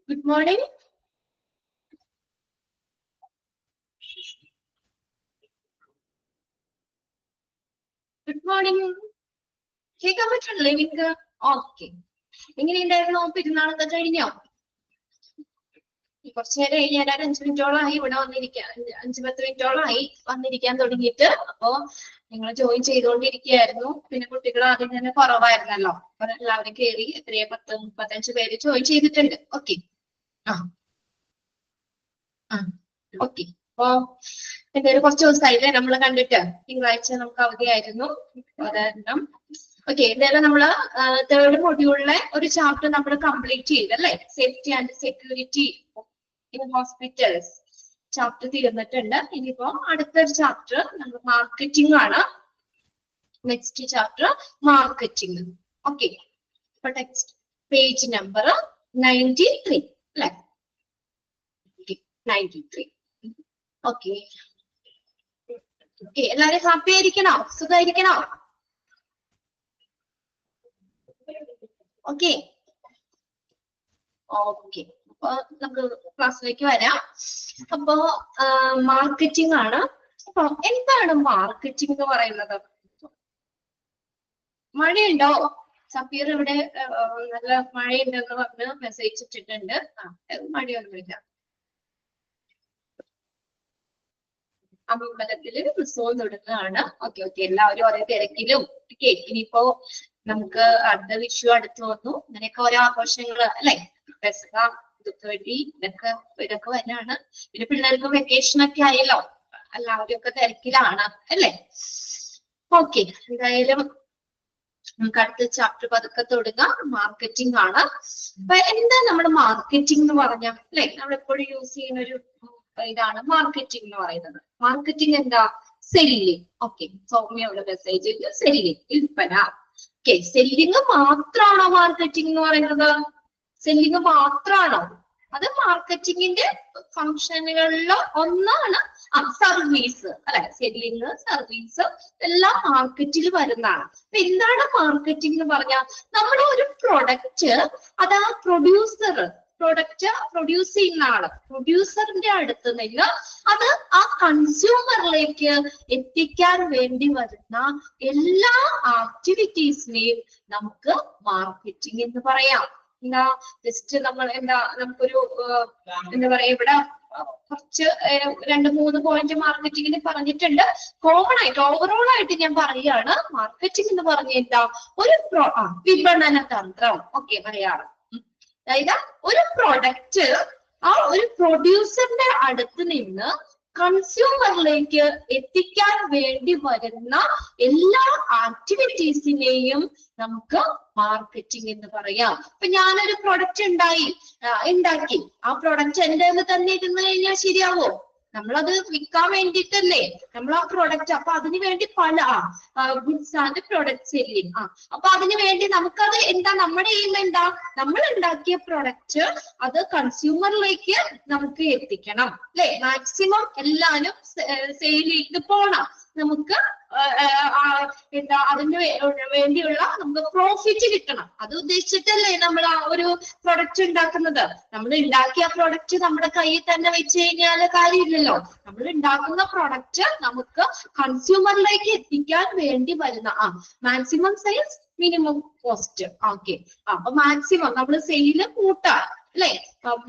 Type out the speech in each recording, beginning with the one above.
Good morning. Good morning. കേൾക്കാൻ പറ്റുന്നില്ലേ നിങ്ങൾക്ക്? ഓക്കെ. എങ്ങനെയുണ്ടായിരുന്നു പെരുന്നാളൊക്കെ കഴിഞ്ഞോ? കുറച്ചു നേരം ഞാൻ ഒരു 5 മിനിറ്റോളമായി ഇവിടെ വന്നിരിക്കാൻ, 5-10 മിനിറ്റോളമായി വന്നിരിക്കാൻ തുടങ്ങിയിട്ട്. അപ്പോ നിങ്ങൾ ജോയിൻ ചെയ്തുകൊണ്ടിരിക്കുകയായിരുന്നു. പിന്നെ കുട്ടികൾ ആദ്യം തന്നെ കുറവായിരുന്നല്ലോ, അപ്പൊ എല്ലാവരും കയറി എത്രയോ 10-35 പേര് ജോയിൻ ചെയ്തിട്ടുണ്ട്. ഓക്കെ. ഓക്കെ. അപ്പൊ എന്തായാലും കുറച്ച് ദിവസമായില്ലേ നമ്മൾ കണ്ടിട്ട്. തിങ്കളാഴ്ച നമുക്ക് അവധിയായിരുന്നു. കാരണം ഓക്കെ, എന്തായാലും നമ്മള് 3rd മൊഡ്യൂളിലെ ഒരു ചാപ്റ്റർ നമ്മൾ കംപ്ലീറ്റ് ചെയ്തല്ലേ, safety and security in hospitals chapter തീർന്നിട്ടുണ്ട്. ഇനിയിപ്പോ അടുത്തൊരു ചാപ്റ്റർ നമ്മൾ മാർക്കറ്റിംഗ് ആണ്. Next chapter marketing. ഓക്കെ. അപ്പൊ ടെക്സ്റ്റ് പേജ് നമ്പർ 93 അല്ലെ? 93. ഓക്കെ. എല്ലാരും ഹാപ്പി ആയിരിക്കണോ? സുഖമായിരിക്കണോ? ഓക്കെ. ഓക്കെ. അപ്പൊ നമുക്ക് ക്ലാസ്സിലേക്ക് വരാം. അപ്പോ മാർക്കറ്റിംഗ് ആണ്. അപ്പൊ എന്താണ് മാർക്കറ്റിംഗ് എന്ന് പറയുന്നത്? മഴയുണ്ടോ? സഫീർ ഇവിടെ നല്ല മഴയുണ്ടെന്ന് പറഞ്ഞ് മെസ്സേജ് ഇട്ടിട്ടുണ്ട്. മഴയൊന്നുമില്ല. അമ്പലത്തില് ഉത്സവം തുടങ്ങുകയാണ്. ഓക്കെ. എല്ലാവരും ഓരോ തിരക്കിലും. ഓക്കെ. ഇനിയിപ്പോ നമുക്ക് അടുത്ത വിഷു അടുത്ത് വന്നു. അങ്ങനെയൊക്കെ ഓരോ ആഘോഷങ്ങള് അല്ലെ? പെസഹ, ദുഃഖവെള്ളി ഇതൊക്കെ വരാണ്. പിന്നെ പിള്ളേർക്ക് വെക്കേഷൻ ഒക്കെ ആയല്ലോ, എല്ലാവരും ഒക്കെ തിരക്കിലാണ് അല്ലെ? ഓക്കെ. എന്തായാലും നമുക്ക് അടുത്ത ചാപ്റ്റർ പതുക്കെ തുടങ്ങാം. മാർക്കറ്റിംഗ് ആണ്. അപ്പൊ എന്താ നമ്മുടെ മാർക്കറ്റിംഗ് എന്ന് പറഞ്ഞാൽ അല്ലെ? നമ്മളെപ്പോഴും യൂസ് ചെയ്യുന്ന ഒരു ഇതാണ് മാർക്കറ്റിംഗ് എന്ന് പറയുന്നത്. മാർക്കറ്റിംഗ് എന്താ? സെല്ലിംഗ്. ഓക്കെ. സൗമ്യയുടെ മെസ്സേജ് സെല്ലിംഗ്, വിൽപ്പന. ഓക്കെ. സെല്ലിംഗ് മാത്രമാണോ മാർക്കറ്റിംഗ് എന്ന് പറയുന്നത്? സെല്ലിംഗ് മാത്രമാണോ? അത് മാർക്കറ്റിംഗിന്റെ ഫംഗ്ഷനുകളിൽ ഒന്നാണ്. സർവീസ് അല്ലെ? സെല്ലിംഗ്, സർവീസ് എല്ലാം മാർക്കറ്റിൽ വരുന്നതാണ്. അപ്പൊ എന്താണ് മാർക്കറ്റിംഗ് എന്ന് പറഞ്ഞാൽ, നമ്മുടെ ഒരു പ്രൊഡക്റ്റ് അത് ആ പ്രൊഡക്റ്റ് പ്രൊഡ്യൂസ് ചെയ്യുന്ന ആള്, പ്രൊഡ്യൂസറിന്റെ അടുത്ത് നിന്ന് അത് ആ കൺസ്യൂമറിലേക്ക് എത്തിക്കാൻ വേണ്ടി വരുന്ന എല്ലാ ആക്ടിവിറ്റീസിനെയും നമുക്ക് മാർക്കറ്റിംഗ് എന്ന് പറയാം. എന്താ ജസ്റ്റ് നമ്മൾ നമുക്കൊരു എന്താ പറയാ, ഇവിടെ കുറച്ച് 2-3 പോയിന്റ് മാർക്കറ്റിംഗിന് പറഞ്ഞിട്ടുണ്ട്. കോമൺ ആയിട്ട് ഓവറോൾ ആയിട്ട് ഞാൻ പറയുകയാണ്. മാർക്കറ്റിംഗ് എന്ന് പറഞ്ഞ എന്താ? ഒരു വിപണന തന്ത്രം. ഓക്കെ, മലയാളം. അതായത് ഒരു പ്രൊഡക്റ്റ് ആ ഒരു പ്രൊഡ്യൂസറിന്റെ അടുത്ത് നിന്ന് കൺസ്യൂമറിലേക്ക് എത്തിക്കാൻ വേണ്ടി വരുന്ന എല്ലാ ആക്ടിവിറ്റീസിനെയും നമുക്ക് മാർക്കറ്റിംഗ് എന്ന് പറയാം. ഇപ്പൊ ഞാനൊരു പ്രൊഡക്റ്റ് ഉണ്ടാക്കി ആ പ്രൊഡക്റ്റ് എന്റെ തന്നെ ഇരുന്ന് കഴിഞ്ഞാൽ ശരിയാവോ? നമ്മളത് വിൽക്കാൻ വേണ്ടിയിട്ടല്ലേ നമ്മൾ ആ പ്രൊഡക്റ്റ്. അപ്പൊ അതിനു വേണ്ടി പല ഗുഡ്സ് ആൻഡ് പ്രൊഡക്റ്റ് സെല്ലിംഗ്. അപ്പൊ അതിനു വേണ്ടി നമുക്കത് എന്താ, നമ്മുടെ കയ്യിൽ എന്താ, നമ്മൾ ഉണ്ടാക്കിയ പ്രൊഡക്റ്റ് അത് കൺസ്യൂമറിലേക്ക് നമുക്ക് എത്തിക്കണം അല്ലെ? മാക്സിമം എല്ലാവരും സെയിൽ ചെയ്ത് പോണം. നമുക്ക് എന്താ അതിന് വേണ്ടിയുള്ള നമുക്ക് പ്രോഫിറ്റ് കിട്ടണം. അത് ഉദ്ദേശിച്ചിട്ടല്ലേ നമ്മൾ ആ ഒരു പ്രൊഡക്റ്റ് ഉണ്ടാക്കുന്നത്. നമ്മൾ ഉണ്ടാക്കിയ പ്രൊഡക്റ്റ് നമ്മുടെ കയ്യിൽ തന്നെ വെച്ച് കഴിഞ്ഞാല് കാര്യമില്ലല്ലോ. നമ്മൾ ഉണ്ടാക്കുന്ന പ്രൊഡക്റ്റ് നമുക്ക് കൺസ്യൂമറിലേക്ക് എത്തിക്കാൻ വേണ്ടി വരുന്ന maximum sales minimum cost. Okay. അപ്പൊ മാക്സിമം നമ്മൾ സെയില് കൂട്ടാം അല്ലെ?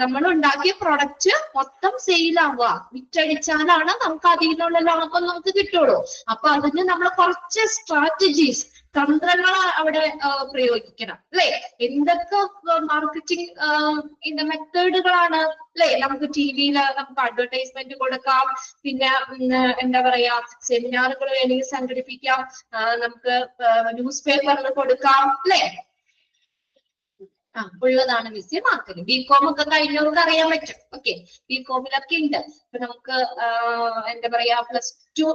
നമ്മൾ ഉണ്ടാക്കിയ പ്രൊഡക്റ്റ് മൊത്തം സെയിൽ ആവുക, വിറ്റഴിച്ചാലാണ് നമുക്ക് അതിൽ നിന്നുള്ള ലാഭം നമുക്ക് കിട്ടുള്ളൂ. അപ്പൊ അതിന് നമ്മൾ കുറച്ച് സ്ട്രാറ്റജീസ്, തന്ത്രങ്ങൾ അവിടെ പ്രയോഗിക്കണം അല്ലെ? എന്തൊക്കെ മാർക്കറ്റിംഗ് മെത്തേഡുകളാണ് അല്ലെ? നമുക്ക് ടിവിയിൽ നമുക്ക് അഡ്വർടൈസ്മെന്റ് കൊടുക്കാം. പിന്നെ എന്താ പറയാ, സെമിനാറുകൾ വേണമെങ്കിൽ സംഘടിപ്പിക്കാം. നമുക്ക് ന്യൂസ് പേപ്പറിൽ കൊടുക്കാം അല്ലെ? ഉള്ളതാണ് മിസ് മാർക്കറ്റിംഗ്. ബികോം ഒക്കെ കഴിഞ്ഞവർക്ക് അറിയാൻ പറ്റും. ഓക്കെ. ബികോമിലൊക്കെ ഉണ്ട്. ഇപ്പൊ നമുക്ക് എന്താ പറയാ, +2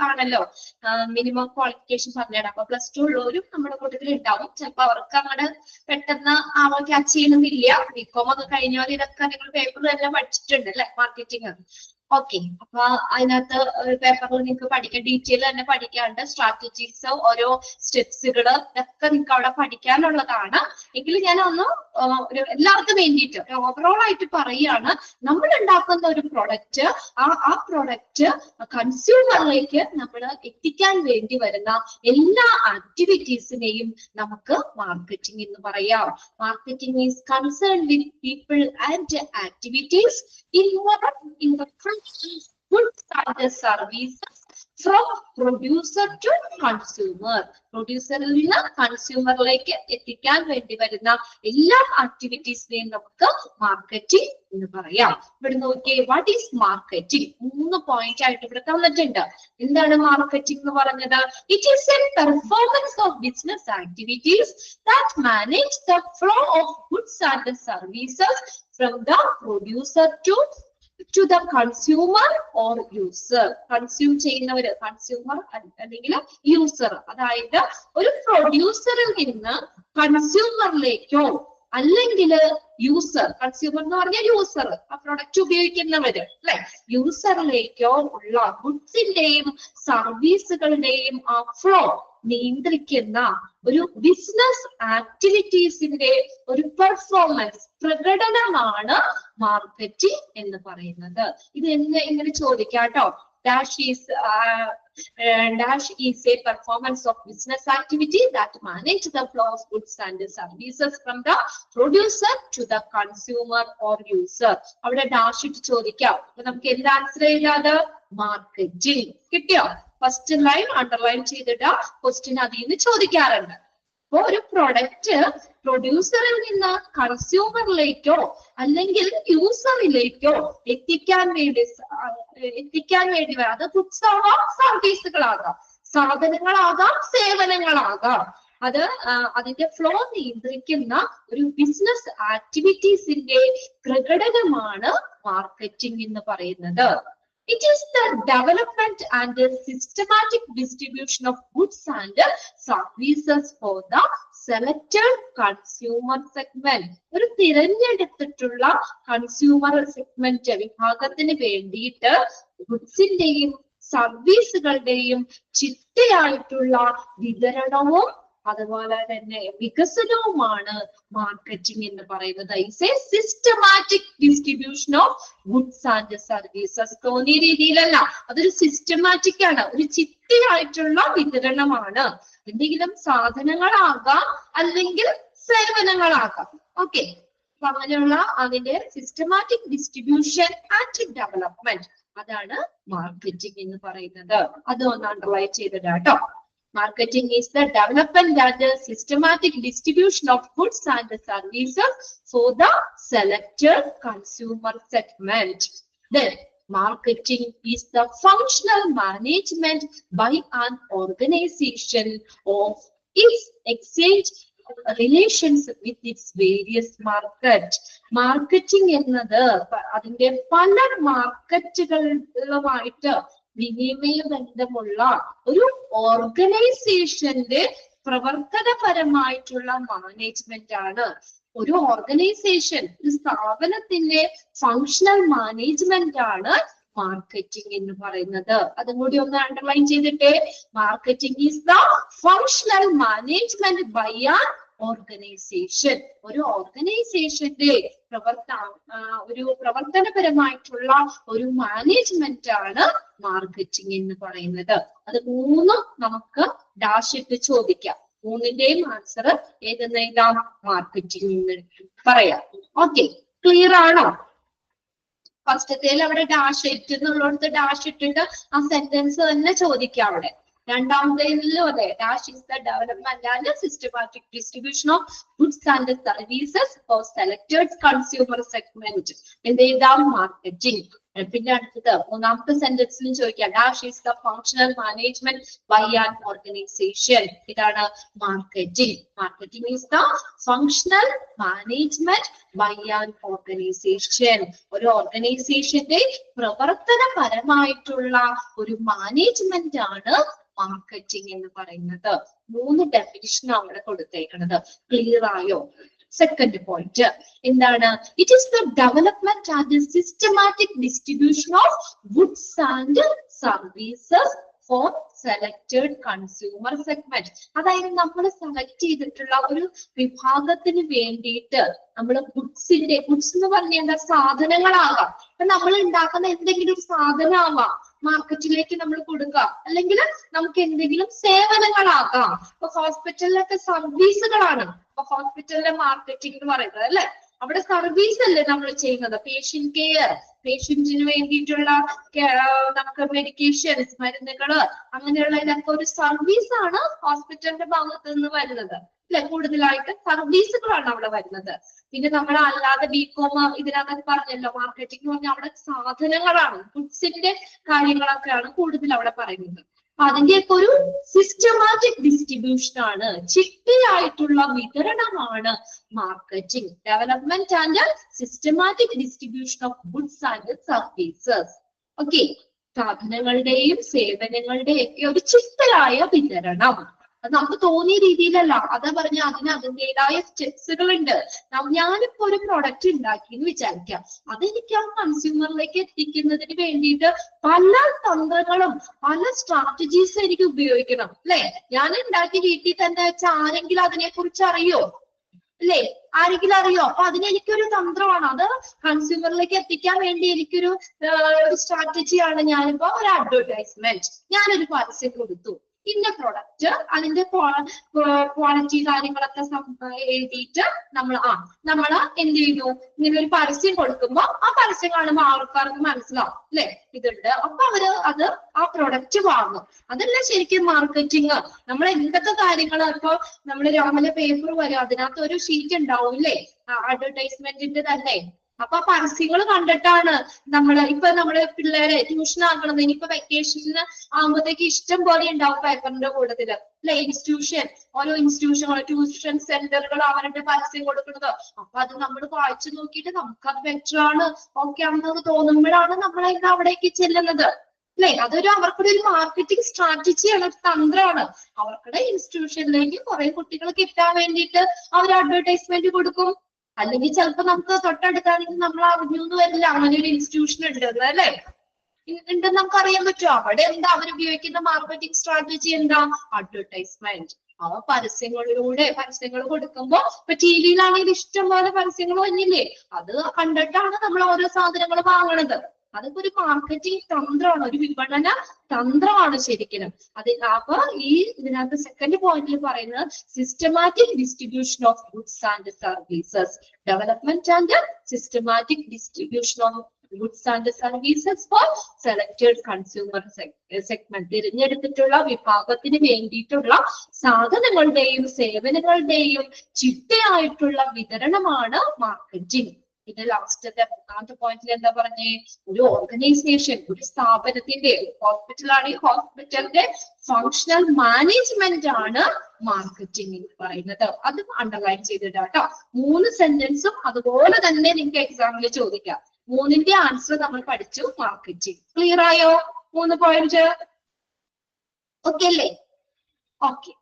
ആണല്ലോ മിനിമം ക്വാളിഫിക്കേഷൻ പറഞ്ഞിടാം. അപ്പൊ +2 ഉള്ളവരും നമ്മുടെ കൂട്ടത്തിൽ ഉണ്ടാവും. ചിലപ്പോ അവർക്ക് അങ്ങോട്ട് പെട്ടെന്ന് ക്യാച്ച് ചെയ്യണമെന്നില്ല. ബികോം ഒക്കെ കഴിഞ്ഞവർ ഇതൊക്കെ നിങ്ങൾ പേപ്പർ തന്നെ പഠിച്ചിട്ടുണ്ട് അല്ലെ? മാർക്കറ്റിംഗ്. ഓക്കെ, അപ്പൊ അതിനകത്ത് പേപ്പറിൽ നിങ്ങൾക്ക് പഠിക്കാൻ ഡീറ്റെയിൽ തന്നെ പഠിക്കാണ്ട് സ്ട്രാറ്റജീസ് ഓരോ സ്റ്റെപ്സുകള് ഇതൊക്കെ നിങ്ങൾക്ക് അവിടെ പഠിക്കാനുള്ളതാണ്. എങ്കിലും ഞാൻ ഒന്ന് ഒരു എല്ലാവർക്കും വേണ്ടിയിട്ട് ഓവറോൾ ആയിട്ട് പറയുകയാണ്, നമ്മൾ ഉണ്ടാക്കുന്ന ഒരു പ്രൊഡക്റ്റ് ആ പ്രൊഡക്റ്റ് കൺസ്യൂമറിലേക്ക് നമ്മൾ എത്തിക്കാൻ വേണ്ടി വരുന്ന എല്ലാ ആക്ടിവിറ്റീസിനെയും നമുക്ക് മാർക്കറ്റിംഗ് എന്ന് പറയാം. Marketing is concern with people and activities involved in the process goods and the services from producer to consumer. പ്രൊഡ്യൂസറിൽ നിന്ന് കൺസ്യൂമറിലേക്ക് എത്തിക്കാൻ വേണ്ടി വരുന്ന എല്ലാ ആക്ടിവിറ്റീസിനെയും നമുക്ക് മാർക്കറ്റിംഗ് എന്ന് പറയാം. ഇവിടെ നോക്കിയേ, വാട്ട് ഈസ് മാർക്കറ്റിംഗ്? 3 പോയിന്റ് ആയിട്ട് ഇവിടെ തന്നിട്ടുണ്ട്. എന്താണ് മാർക്കറ്റിംഗ് എന്ന് പറഞ്ഞത്? It is A performance of business activities that manage the flow of goods and services from the producer to the consumer or user. Consume ചെയ്യുന്നവര് കൺസ്യൂമർ അല്ലെങ്കിൽ യൂസർ, അതായത് ഒരു പ്രൊഡ്യൂസറിൽ നിന്ന് കൺസ്യൂമറിലേക്കോ അല്ലെങ്കിൽ യൂസർ, കൺസ്യൂമർ എന്ന് പറഞ്ഞാൽ യൂസർ, ആ പ്രൊഡക്റ്റ് ഉപയോഗിക്കുന്നവര് അല്ലെ, യൂസറിലേക്കോ ഉള്ള ഗുഡ്സിന്റെയും സർവീസുകളുടെയും ആ ഫ്ലോ നിയന്ത്രിക്കുന്ന ഒരു ബിസിനസ് ആക്ടിവിറ്റീസിന്റെ ഒരു പെർഫോമൻസ്, പ്രകടനമാണ് മാർക്കറ്റിംഗ് എന്ന് പറയുന്നത്. ഇത് എങ്ങനെ ചോദിക്കാട്ടോ? Dash is a performance of business activity that manage the flow of goods and services from the producer to the consumer or user. അവിടെ ഡാഷ് ഇട്ട് ചോദിക്കാം. അപ്പൊ നമുക്ക് എന്ത് ആൻസർ ചെയ്താത്? മാർക്കറ്റിംഗ്. കിട്ടിയോ? ഫസ്റ്റ് ലൈൻ അണ്ടർലൈൻ ചെയ്തിട്ട് ക്വസ്റ്റ്യൻ അതിൽ നിന്ന് ചോദിക്കാറുണ്ട്. അപ്പൊ ഒരു പ്രൊഡക്റ്റ് പ്രൊഡ്യൂസറിൽ നിന്ന് കൺസ്യൂമറിലേക്കോ അല്ലെങ്കിൽ യൂസറിലേക്കോ എത്തിക്കാൻ വേണ്ടി അത് ഗുഡ്സ് ആകാം, സർവീസുകളാകാം, സാധനങ്ങളാകാം, സേവനങ്ങളാകാം, അത് അതിന്റെ ഫ്ലോ നിയന്ത്രിക്കുന്ന ഒരു ബിസിനസ് ആക്ടിവിറ്റീസിന്റെ പ്രകടനമാണ് മാർക്കറ്റിംഗ് എന്ന് പറയുന്നത്. It is the development and the systematic distribution of goods and services for the selected consumer segment. ഒരു തിരഞ്ഞെടുത്തിട്ടുള്ള കൺസ്യൂമർ സെഗ്മെന്റ് വിഭാഗത്തിന് വേണ്ടിയിട്ട് ഗുഡ്സിന്റെയും സർവീസുകളുടെയും ചിട്ടയായിട്ടുള്ള വിതരണവും അതുപോലെ തന്നെ വികസനവുമാണ് മാർക്കറ്റിംഗ് എന്ന് പറയുന്നത്. It's A systematic distribution of goods and services. തോന്നിയ രീതിയിലല്ല, അതൊരു സിസ്റ്റമാറ്റിക് ആണ്, ഒരു ചിട്ടയായിട്ടുള്ള വിതരണമാണ്. എന്തെങ്കിലും സാധനങ്ങളാകാം അല്ലെങ്കിൽ സേവനങ്ങളാകാം. ഓക്കെ, അപ്പൊ അങ്ങനെയുള്ള അതിന്റെ സിസ്റ്റമാറ്റിക് ഡിസ്ട്രിബ്യൂഷൻ ആൻഡ് ഡെവലപ്മെന്റ്, അതാണ് മാർക്കറ്റിംഗ് എന്ന് പറയുന്നത്. അതൊന്ന് underline ചെയ്തിട്ടാട്ടോ. Marketing is the development and the systematic distribution of goods and services for the selected consumer segment. Then, marketing is the functional management by an organization of its exchange relations with its various market. Marketing എന്നത് അതിന്റെ പല മാർക്കറ്റുകളുമായിട്ട് വിനിമയ ബന്ധമുള്ള ഒരു ഓർഗനൈസേഷന്റെ പ്രവർത്തനപരമായിട്ടുള്ള management ആണ്. ഒരു organisation, ഒരു സ്ഥാപനത്തിന്റെ ഫങ്ഷണൽ മാനേജ്മെന്റ് ആണ് മാർക്കറ്റിംഗ് എന്ന് പറയുന്നത്. അതും കൂടി ഒന്ന് അണ്ടർലൈൻ ചെയ്തിട്ടേ. Marketing is the functional management by an organisation. ഒരു ഓർഗനൈസേഷന്റെ പ്രവർത്തനപരമായിട്ടുള്ള ഒരു മാനേജ്മെന്റ് ആണ് മാർക്കറ്റിംഗ് എന്ന് പറയുന്നത്. അത് 3 നമുക്ക് ഡാഷ് ഇട്ട് ചോദിക്കാം. 3ന്റെയും ആൻസർ ഏതെന്ന് എഴുതാം? മാർക്കറ്റിംഗ് എന്ന് പറയാം. ഓക്കെ, ക്ലിയർ ആണോ? ഫസ്റ്റത്തേൽ അവിടെ ഡാഷ് ഇട്ട് എന്നുള്ളടത്ത് ഡാഷ് ഇട്ടിട്ട് ആ സെന്റൻസ് തന്നെ ചോദിക്കാം അവിടെ. രണ്ടാമത്തേതിലും അതെ, dash is the development and systematic distribution of goods and services for selected consumer segment. എന്ത് ചെയ്താം? മാർക്കറ്റിംഗ്. പിന്നെ അടുത്തത് 3ാമത്തെ സെന്റൻസിലും ചോദിക്കാം, dash is the functional management by an organisation. ഇതാണ് marketing. Marketing is the functional management by an organisation. ഒരു ഓർഗനൈസേഷന്റെ പ്രവർത്തനപരമായിട്ടുള്ള ഒരു മാനേജ്മെന്റ് ആണ് മാർക്കറ്റിംഗ് എന്ന് പറയുന്നത്. 3 ഡെഫിനിഷൻ അവിടെ കൊടുത്തേക്കുന്നത്. ക്ലിയർ ആയോ? സെക്കൻഡ് പോയിന്റ് എന്താണ്? It is the development and systematic distribution of goods and services for selected consumer segment. അതായത് നമ്മൾ സെലക്ട് ചെയ്തിട്ടുള്ള ഒരു വിഭാഗത്തിന് വേണ്ടിയിട്ട് നമ്മൾ ഗുഡ്സ് എന്ന് പറഞ്ഞാൽ എന്താ? സാധനങ്ങളാകാം. ഇപ്പൊ നമ്മൾ ഉണ്ടാക്കുന്ന എന്തെങ്കിലും ഒരു സാധനമാവാം മാർക്കറ്റിലേക്ക് നമ്മൾ കൊടുക്കുക, അല്ലെങ്കിൽ നമുക്ക് എന്തെങ്കിലും സേവനങ്ങളാകാം. ഇപ്പൊ ഹോസ്പിറ്റലിലൊക്കെ സർവീസുകളാണ് ഇപ്പൊ ഹോസ്പിറ്റലിലെ മാർക്കറ്റിംഗ് എന്ന് പറയുന്നത് അല്ലെ. അവിടെ സർവീസ് അല്ലേ നമ്മൾ ചെയ്യുന്നത്? പേഷ്യന്റ് കെയർ, പേഷ്യന്റിന് വേണ്ടിയിട്ടുള്ള നമുക്ക് മെഡിക്കേഷൻസ്, മരുന്നുകള്, അങ്ങനെയുള്ള ഇതൊക്കെ ഒരു സർവീസ് ആണ് ഹോസ്പിറ്റലിന്റെ ഭാഗത്ത് നിന്ന് വരുന്നത് അല്ലെ. കൂടുതലായിട്ട് സർവീസുകളാണ് അവിടെ വരുന്നത്. പിന്നെ നമ്മൾ അല്ലാതെ ബികോം ഇതിനകത്ത് പറഞ്ഞല്ലോ, മാർക്കറ്റിംഗ് എന്ന് പറഞ്ഞാൽ അവിടെ സാധനങ്ങളാണ്, ഗുഡ്സിന്റെ കാര്യങ്ങളൊക്കെയാണ് കൂടുതൽ അവിടെ പറയുന്നത്. അതിന്റെയൊക്കെ ഒരു സിസ്റ്റമാറ്റിക് ഡിസ്ട്രിബ്യൂഷൻ ആണ്, ചിട്ടയായിട്ടുള്ള വിതരണമാണ് marketing. Development and systematic distribution of goods and services. Okay, സാധനങ്ങളുടെയും സേവനങ്ങളുടെയും ഒക്കെ ഒരു ചിട്ടയായ വിതരണം. അത് നമുക്ക് തോന്നിയ രീതിയിലല്ല, അതാ പറഞ്ഞ അതിന് അതിൻ്റെതായ സ്റ്റെപ്സുകൾ ഉണ്ട്. ഞാനിപ്പോ ഒരു പ്രൊഡക്റ്റ് ഉണ്ടാക്കി എന്ന് വിചാരിക്കാം, അതെനിക്ക് ആ കൺസ്യൂമറിലേക്ക് എത്തിക്കുന്നതിന് വേണ്ടിയിട്ട് പല തന്ത്രങ്ങളും പല സ്ട്രാറ്റജീസ് എനിക്ക് ഉപയോഗിക്കണം അല്ലെ. ഞാൻ ഉണ്ടാക്കി വീട്ടിൽ തന്നെ വെച്ചാൽ ആരെങ്കിലും അതിനെ കുറിച്ച് അറിയോ? അല്ലേ, ആരെങ്കിലും അറിയോ? അപ്പൊ അതിനെനിക്കൊരു തന്ത്രമാണ്, അത് കൺസ്യൂമറിലേക്ക് എത്തിക്കാൻ വേണ്ടി എനിക്കൊരു സ്ട്രാറ്റജിയാണ്. ഞാനിപ്പോ ഒരു അഡ്വർടൈസ്മെന്റ്, ഞാനൊരു പരസ്യം കൊടുത്തു, ഇന്ന പ്രൊഡക്റ്റ്, അതിന്റെ ക്വാളിറ്റി കാര്യങ്ങളൊക്കെ എഴുതിയിട്ട് നമ്മൾ എന്ത് ചെയ്യുന്നു? ഇങ്ങനെ ഒരു പരസ്യം കൊടുക്കുമ്പോ ആ പരസ്യം കാണുമ്പോൾ ആൾക്കാർക്ക് മനസ്സിലാവും അല്ലെ ഇതുണ്ട്, അപ്പൊ അവര് ആ പ്രൊഡക്റ്റ് വാങ്ങും. അതല്ല ശരിക്കും മാർക്കറ്റിംഗ്. നമ്മൾ എന്തൊക്കെ കാര്യങ്ങൾ ഇപ്പൊ നമ്മൾ രാവിലെ പേപ്പർ വരും, അതിനകത്ത് ഒരു ഷീറ്റ് ഉണ്ടാവും അല്ലേ അഡ്വർടൈസ്മെന്റിന്റെ തന്നെ. അപ്പൊ പരസ്യങ്ങൾ കണ്ടിട്ടാണ് നമ്മള് പിള്ളേരെ ട്യൂഷൻ ആക്കണത്. ഇനിയിപ്പോ വെക്കേഷന് ആകുമ്പോഴത്തേക്ക് ഇഷ്ടം പോലെ ഉണ്ടാവും പേപ്പറിന്റെ കൂട്ടത്തില് അല്ലെ. ഓരോ ഇൻസ്റ്റിറ്റ്യൂഷൻ ട്യൂഷൻ സെന്ററുകൾ അവരുടെ പരസ്യം കൊടുക്കുന്നത്. അപ്പൊ അത് നമ്മൾ വായിച്ചു നോക്കിയിട്ട് നമുക്കത് ബെറ്റർ ആണ്, ഓക്കെ ആണെന്ന് തോന്നുമ്പോഴാണ് നമ്മൾ അവിടേക്ക് ചെല്ലുന്നത് അല്ലെ. അവർക്കൊരു മാർക്കറ്റിംഗ് സ്ട്രാറ്റജിയാണ്, ഒരു തന്ത്രമാണ്. അവർക്കുടെ ഇൻസ്റ്റിറ്റ്യൂഷനിലേക്ക് കുറെ കുട്ടികൾ കിട്ടാൻ വേണ്ടിയിട്ട് അവർ അഡ്വർടൈസ്മെന്റ് കൊടുക്കും. അല്ലെങ്കിൽ ചിലപ്പോ നമുക്ക് തൊട്ടടുത്താണെങ്കിൽ നമ്മൾ അറിഞ്ഞു എന്ന് വരില്ല അങ്ങനെ ഒരു ഇൻസ്റ്റിറ്റ്യൂഷൻ ഉണ്ട് അല്ലെ, ഉണ്ടെന്ന് നമുക്ക് അറിയാൻ പറ്റുമോ? അവിടെ എന്താ അവരുപയോഗിക്കുന്ന മാർക്കറ്റിംഗ് സ്ട്രാറ്റജി? എന്താ? അഡ്വർടൈസ്മെന്റ്. പരസ്യങ്ങളിലൂടെ പരസ്യങ്ങൾ കൊടുക്കുമ്പോ ഇപ്പൊ ടി വിയിലാണെങ്കിൽ ഇഷ്ടം പോലെ പരസ്യങ്ങൾ വന്നില്ലേ, അത് കണ്ടിട്ടാണ് നമ്മൾ ഓരോ സാധനങ്ങൾ വാങ്ങണത്. അതൊക്കെ ഒരു മാർക്കറ്റിംഗ് തന്ത്രമാണ്, ഒരു വിപണന തന്ത്രമാണ് ശരിക്കും. അപ്പൊ ഇതിനകത്ത് സെക്കൻഡ് പോയിന്റിൽ പറയുന്നത് systematic distribution of goods and services. Development and systematic distribution of goods and services for selected consumer segment. തിരഞ്ഞെടുത്തിട്ടുള്ള വിഭാഗത്തിന് വേണ്ടിയിട്ടുള്ള സാധനങ്ങളുടെയും സേവനങ്ങളുടെയും ചിട്ടയായിട്ടുള്ള വിതരണമാണ് മാർക്കറ്റിംഗ്. ഇത് ലാസ്റ്റത്തെ മൂന്നാമത്തെ പോയിന്റിൽ എന്താ പറഞ്ഞേ? ഒരു ഓർഗനൈസേഷൻ, ഒരു സ്ഥാപനത്തിന്റെ, ഹോസ്പിറ്റലാണെങ്കിൽ ഹോസ്പിറ്റലിന്റെ ഫങ്ഷണൽ മാനേജ്മെന്റ് ആണ് മാർക്കറ്റിംഗ് എന്ന് പറയുന്നത്. അത് അണ്ടർലൈൻ ചെയ്തിട്ടാട്ടോ. 3 സെന്റൻസും അതുപോലെ തന്നെ നിങ്ങൾക്ക് എക്സാമിൽ ചോദിക്കാം. 3ന്റെ ആൻസർ നമ്മൾ പഠിച്ചു. മാർക്കറ്റിംഗ് ക്ലിയർ ആയോ? 3 പോയിന്റ് ഓക്കെ അല്ലേ? ഓക്കെ,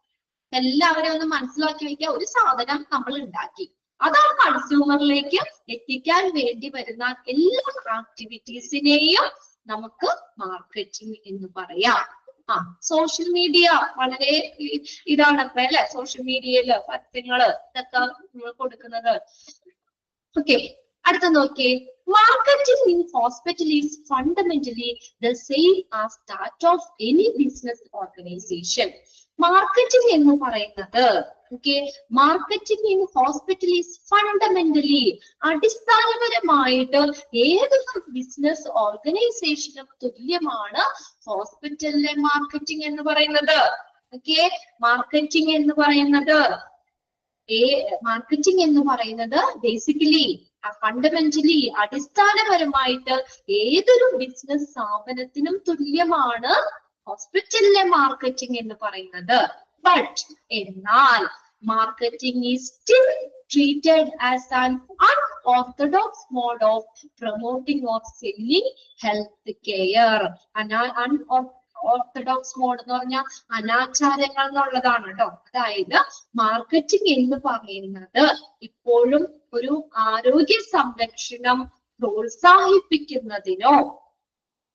എല്ലാവരും ഒന്ന് മനസ്സിലാക്കി വെക്കുക. ഒരു സാധനം നമ്മൾ ഉണ്ടാക്കി, അതാണ് കൺസ്യൂമറിലേക്ക് എത്തിക്കാൻ വേണ്ടി വരുന്ന എല്ലാ ആക്ടിവിറ്റീസിനെയും നമുക്ക് മാർക്കറ്റിംഗ് എന്ന് പറയാം. സോഷ്യൽ മീഡിയ വളരെ ഇതാണ് അല്ലെ, സോഷ്യൽ മീഡിയയില് പരസ്യങ്ങള് ഇതൊക്കെ നമ്മൾ കൊടുക്കുന്നത്. ഓക്കെ, അടുത്ത നോക്കിയേ. Marketing in hospital is fundamentally the same as that of any business organization. Marketing എന്ന് പറയുന്നത് marketing in hospital is fundamentally, അടിസ്ഥാനപരമായിട്ട് ഏതൊരു ബിസിനസ് ഓർഗനൈസേഷനും തുല്യമാണ് ഹോസ്പിറ്റലിലെ മാർക്കറ്റിംഗ് എന്ന് പറയുന്നത്. മാർക്കറ്റിംഗ് എന്ന് പറയുന്നത് ബേസിക്കലി ഫണ്ടമെന്റലി അടിസ്ഥാനപരമായിട്ട് ഏതൊരു ബിസിനസ് സ്ഥാപനത്തിനും തുല്യമാണ് ഹോസ്പിറ്റലിലെ മാർക്കറ്റിംഗ് എന്ന് പറയുന്നത്. ബട്ട് എന്നാൽ marketing is still treated as an unorthodox mode of promoting or selling health care. An orthodox mode എന്ന് പറഞ്ഞാൽ അനാചാരങ്ങൾ എന്നുള്ളതാണ് കേട്ടോ. അതായത് മാർക്കറ്റിംഗ് എന്ന് പറയുന്നത് ഇപ്പോഴും ഒരു ആരോഗ്യ സംരക്ഷണം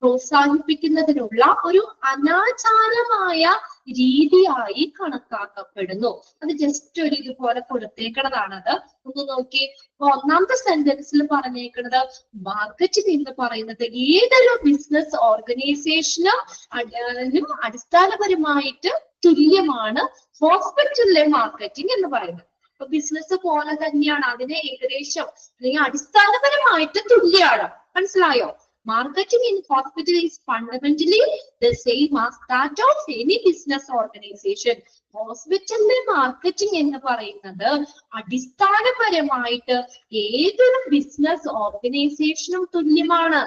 പ്രോത്സാഹിപ്പിക്കുന്നതിനുള്ള ഒരു അനാചാരമായ രീതിയായി കണക്കാക്കപ്പെടുന്നു. അത് ജസ്റ്റ് ഒരു ഇതുപോലെ കൊടുത്തേക്കണതാണ്. അത് ഒന്ന് നോക്കി. ഒന്നാമത്തെ സെന്റൻസിൽ പറഞ്ഞേക്കുന്നത് മാർക്കറ്റിംഗ് എന്ന് പറയുന്നത് ഏതൊരു ബിസിനസ് ഓർഗനൈസേഷനും അടിസ്ഥാനപരമായിട്ട് തുല്യമാണ് ഹോസ്പിറ്റലിലെ മാർക്കറ്റിംഗ് എന്ന് പറയുന്നത്. അപ്പൊ ബിസിനസ് പോലെ തന്നെയാണ്, അതിന് ഏകദേശം അല്ലെങ്കിൽ അടിസ്ഥാനപരമായിട്ട് തുല്യമാണ്. മനസ്സിലായോ? Marketing in hospital is fundamentally the same as that of any business organization. ഹോസ്പിറ്റലിലെ മാർക്കറ്റിംഗ് എന്ന് പറയുന്നത് അടിസ്ഥാനപരമായിട്ട് ഏതൊരു ബിസിനസ് ഓർഗനൈസേഷനും തുല്യമാണ്.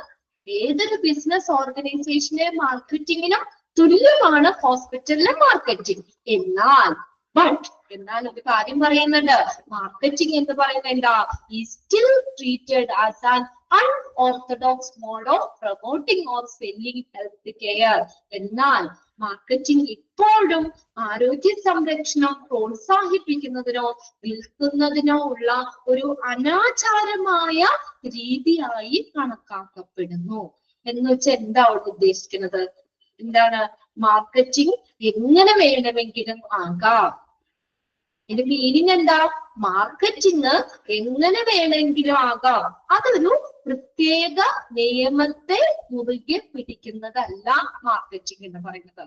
ഏതൊരു ബിസിനസ് ഓർഗനൈസേഷന്റെ മാർക്കറ്റിങ്ങിനും തുല്യമാണ് ഹോസ്പിറ്റലിലെ മാർക്കറ്റിംഗ്. എന്നാൽ ഒരു കാര്യം പറയുന്നുണ്ട്, മാർക്കറ്റിംഗ് എന്ന് പറയുന്നത് എന്താ? is still treated as an unorthodox mode of promoting or selling health care. എന്നാൽ മാർക്കറ്റിംഗ് ഇപ്പോഴും ആരോഗ്യ സംരക്ഷണം പ്രോത്സാഹിപ്പിക്കുന്നതിനോ വിൽക്കുന്നതിനോ ഉള്ള ഒരു അനാചാരമായ രീതിയായി കണക്കാക്കപ്പെടുന്നു. എന്ന് വെച്ചാൽ എന്താ അവിടെ ഉദ്ദേശിക്കുന്നത്? എന്താണ്? മാർക്കറ്റിംഗ് എങ്ങനെ വേണമെങ്കിലും ആകാം. ഇതിന്റെ മീനിങ് എന്താ? മാർക്കറ്റിംഗ് എങ്ങനെ വേണമെങ്കിലും ആകാം. അതൊരു പ്രത്യേക നിയമത്തെ മുറുകെ പിടിക്കുന്നതല്ല മാർക്കറ്റിംഗ് എന്ന് പറയുന്നത്.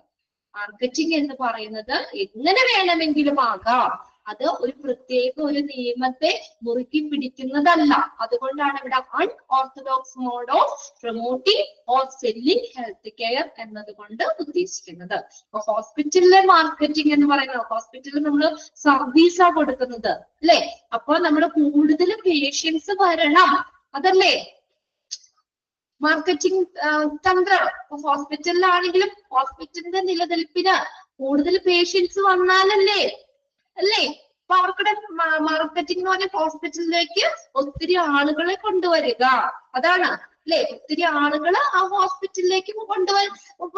മാർക്കറ്റിംഗ് എന്ന് പറയുന്നത് എങ്ങനെ വേണമെങ്കിലും ആകാം. അത് ഒരു പ്രത്യേക ഒരു നിയമത്തെ മുറുക്കി പിടിക്കുന്നതല്ല. അതുകൊണ്ടാണ് ഇവിടെ unorthodox mode of promoting or selling health care എന്നതുകൊണ്ട് ഉദ്ദേശിക്കുന്നത്. അപ്പൊ ഹോസ്പിറ്റലിലെ മാർക്കറ്റിംഗ് എന്ന് പറയുന്നത്, ഹോസ്പിറ്റലിൽ നമ്മൾ സർവീസാ കൊടുക്കുന്നത് അല്ലെ? അപ്പൊ നമ്മൾ കൂടുതൽ പേഷ്യൻസ് വരണം, അതല്ലേ മാർക്കറ്റിംഗ് തന്ത്രം. ഹോസ്പിറ്റലിലാണെങ്കിലും ഹോസ്പിറ്റലിന്റെ നിലനിൽപ്പിന് കൂടുതൽ പേഷ്യൻസ് വന്നാലല്ലേ അല്ലേ? അപ്പൊ അവർക്കിടെ മാർക്കറ്റിംഗ് എന്ന് പറഞ്ഞ ഹോസ്പിറ്റലിലേക്ക് ഒത്തിരി ആളുകളെ കൊണ്ടുവരിക, അതാണ് അല്ലെ? ഒത്തിരി ആളുകള് ആ ഹോസ്പിറ്റലിലേക്ക്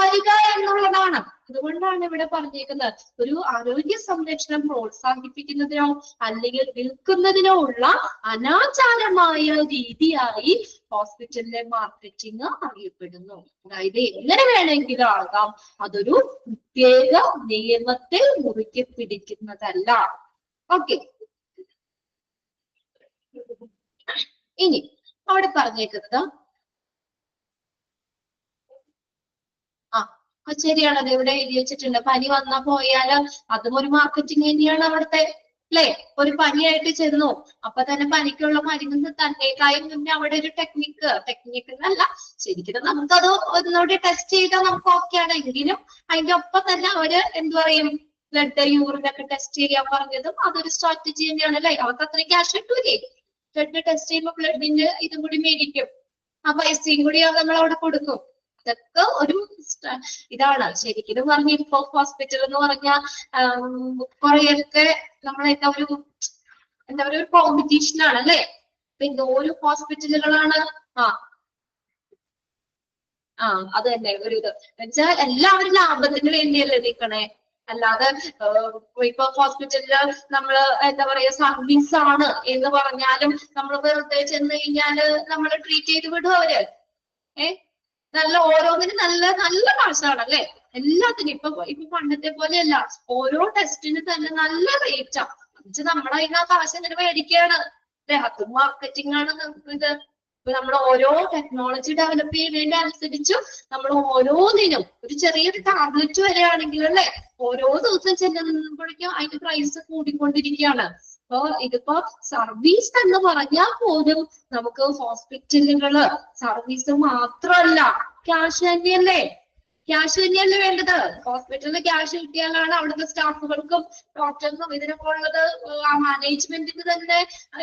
വരിക എന്നുള്ളതാണ്. അതുകൊണ്ടാണ് ഇവിടെ പറഞ്ഞേക്കുന്നത് ഒരു ആരോഗ്യ സംരക്ഷണം പ്രോത്സാഹിപ്പിക്കുന്നതിനോ അല്ലെങ്കിൽ വിൽക്കുന്നതിനോ ഉള്ള അനാചാരമായ രീതിയായി ഹോസ്പിറ്റലിലെ മാർക്കറ്റിംഗ് അറിയപ്പെടുന്നു. അതായത് എങ്ങനെ വേണമെങ്കിലും ആകാം, അതൊരു പ്രത്യേക നിയമത്തെ മുറുക്കി പിടിക്കുന്നതല്ല. ഓക്കെ, ഇനി അവിടെ പറഞ്ഞേക്കുന്നത് ശരിയാണത്. ഇവിടെ എഴുതി വെച്ചിട്ടുണ്ട്, പനി വന്നാ പോയാല് അതും ഒരു മാർക്കറ്റിംഗ് തന്നെയാണ് അവിടുത്തെ അല്ലെ? ഒരു പനിയായിട്ട് ചെന്നു, അപ്പൊ തന്നെ പനിക്കുള്ള മരുന്ന് തന്നേക്കായും മുന്നേ അവിടെ ഒരു ടെക്നിക്ക് അല്ല ശരിക്കും നമുക്കത് ഒന്നുകൂടി ടെസ്റ്റ് ചെയ്താൽ നമുക്ക് ഓക്കെ ആണ്. എങ്കിലും അതിന്റെ ഒപ്പം തന്നെ അവര് എന്ത് പറയും, ബ്ലഡ് യൂറിനൊക്കെ ടെസ്റ്റ് ചെയ്യാൻ പറഞ്ഞതും അതൊരു സ്ട്രാറ്റജി തന്നെയാണ് അല്ലെ? അവർക്ക് അത്രയും ക്യാഷ് കിട്ടൂലേ? ബ്ലഡ് ടെസ്റ്റ് ചെയ്യുമ്പോൾ ബ്ലഡിന്റെ ഇതും കൂടി മേടിക്കും, ആ പൈസയും കൂടി നമ്മൾ അവിടെ കൊടുക്കും. ഇതൊക്കെ ഒരു ഇതാണ് ശരിക്കും പറഞ്ഞ. ഇപ്പൊ ഹോസ്പിറ്റൽ എന്ന് പറഞ്ഞാൽ കുറെയൊക്കെ നമ്മളെന്താ ഒരു കോമ്പറ്റീഷൻ ആണ് അല്ലെ? ഇപ്പൊ എന്തോരം ഹോസ്പിറ്റലുകളാണ്. അത് തന്നെ ഒരു ഇത് വെച്ചാൽ എല്ലാവരും ലാഭത്തിന് വേണ്ടിയല്ലേ നിൽക്കണേ. അല്ലാതെ ഇപ്പൊ ഹോസ്പിറ്റലില് നമ്മള് എന്താ പറയാ സർവീസ് ആണ് എന്ന് പറഞ്ഞാലും നമ്മൾ വെറുതെ ചെന്ന് കഴിഞ്ഞാല് നമ്മള് ട്രീറ്റ് ചെയ്ത് വിടും അവര്. നല്ല ഓരോന്നിനും നല്ല നല്ല കാശാണ് അല്ലെ? എല്ലാത്തിനും ഇപ്പൊ പണ്ടത്തെ പോലെയല്ല, ഓരോ ടെസ്റ്റിന് തന്നെ നല്ല റേറ്റാ. നമ്മളെ അതിന് ആ കാശ് എങ്ങനെ മേടിക്കുകയാണ് അല്ലെ? അതും മാർക്കറ്റിംഗ് ആണ്. ഇത് ഇപ്പൊ നമ്മൾ ഓരോ ടെക്നോളജി ഡെവലപ്പ് ചെയ്യുന്നതിന്റെ അനുസരിച്ച് നമ്മൾ ഓരോന്നിനും ഒരു ചെറിയൊരു ടാബ്ലറ്റ് വരെയാണെങ്കിൽ അല്ലെ, ഓരോ ദിവസം ചെല്ലുമ്പോഴേക്കും അതിന്റെ പ്രൈസ് കൂടിക്കൊണ്ടിരിക്കുകയാണ്. അപ്പൊ ഇതിപ്പോ സർവീസ് എന്ന് പറഞ്ഞാൽ പോലും നമുക്ക് ഹോസ്പിറ്റലുകള് സർവീസ് മാത്രമല്ല ക്യാഷ് തന്നെയല്ലേ വേണ്ടത്. ഹോസ്പിറ്റലിൽ ക്യാഷ് കിട്ടിയാലാണ് അവിടുത്തെ സ്റ്റാഫുകൾക്കും ഡോക്ടർക്കും ഇതിനൊക്കെ ഉള്ളത് ആ മാനേജ്മെന്റിന് തന്നെ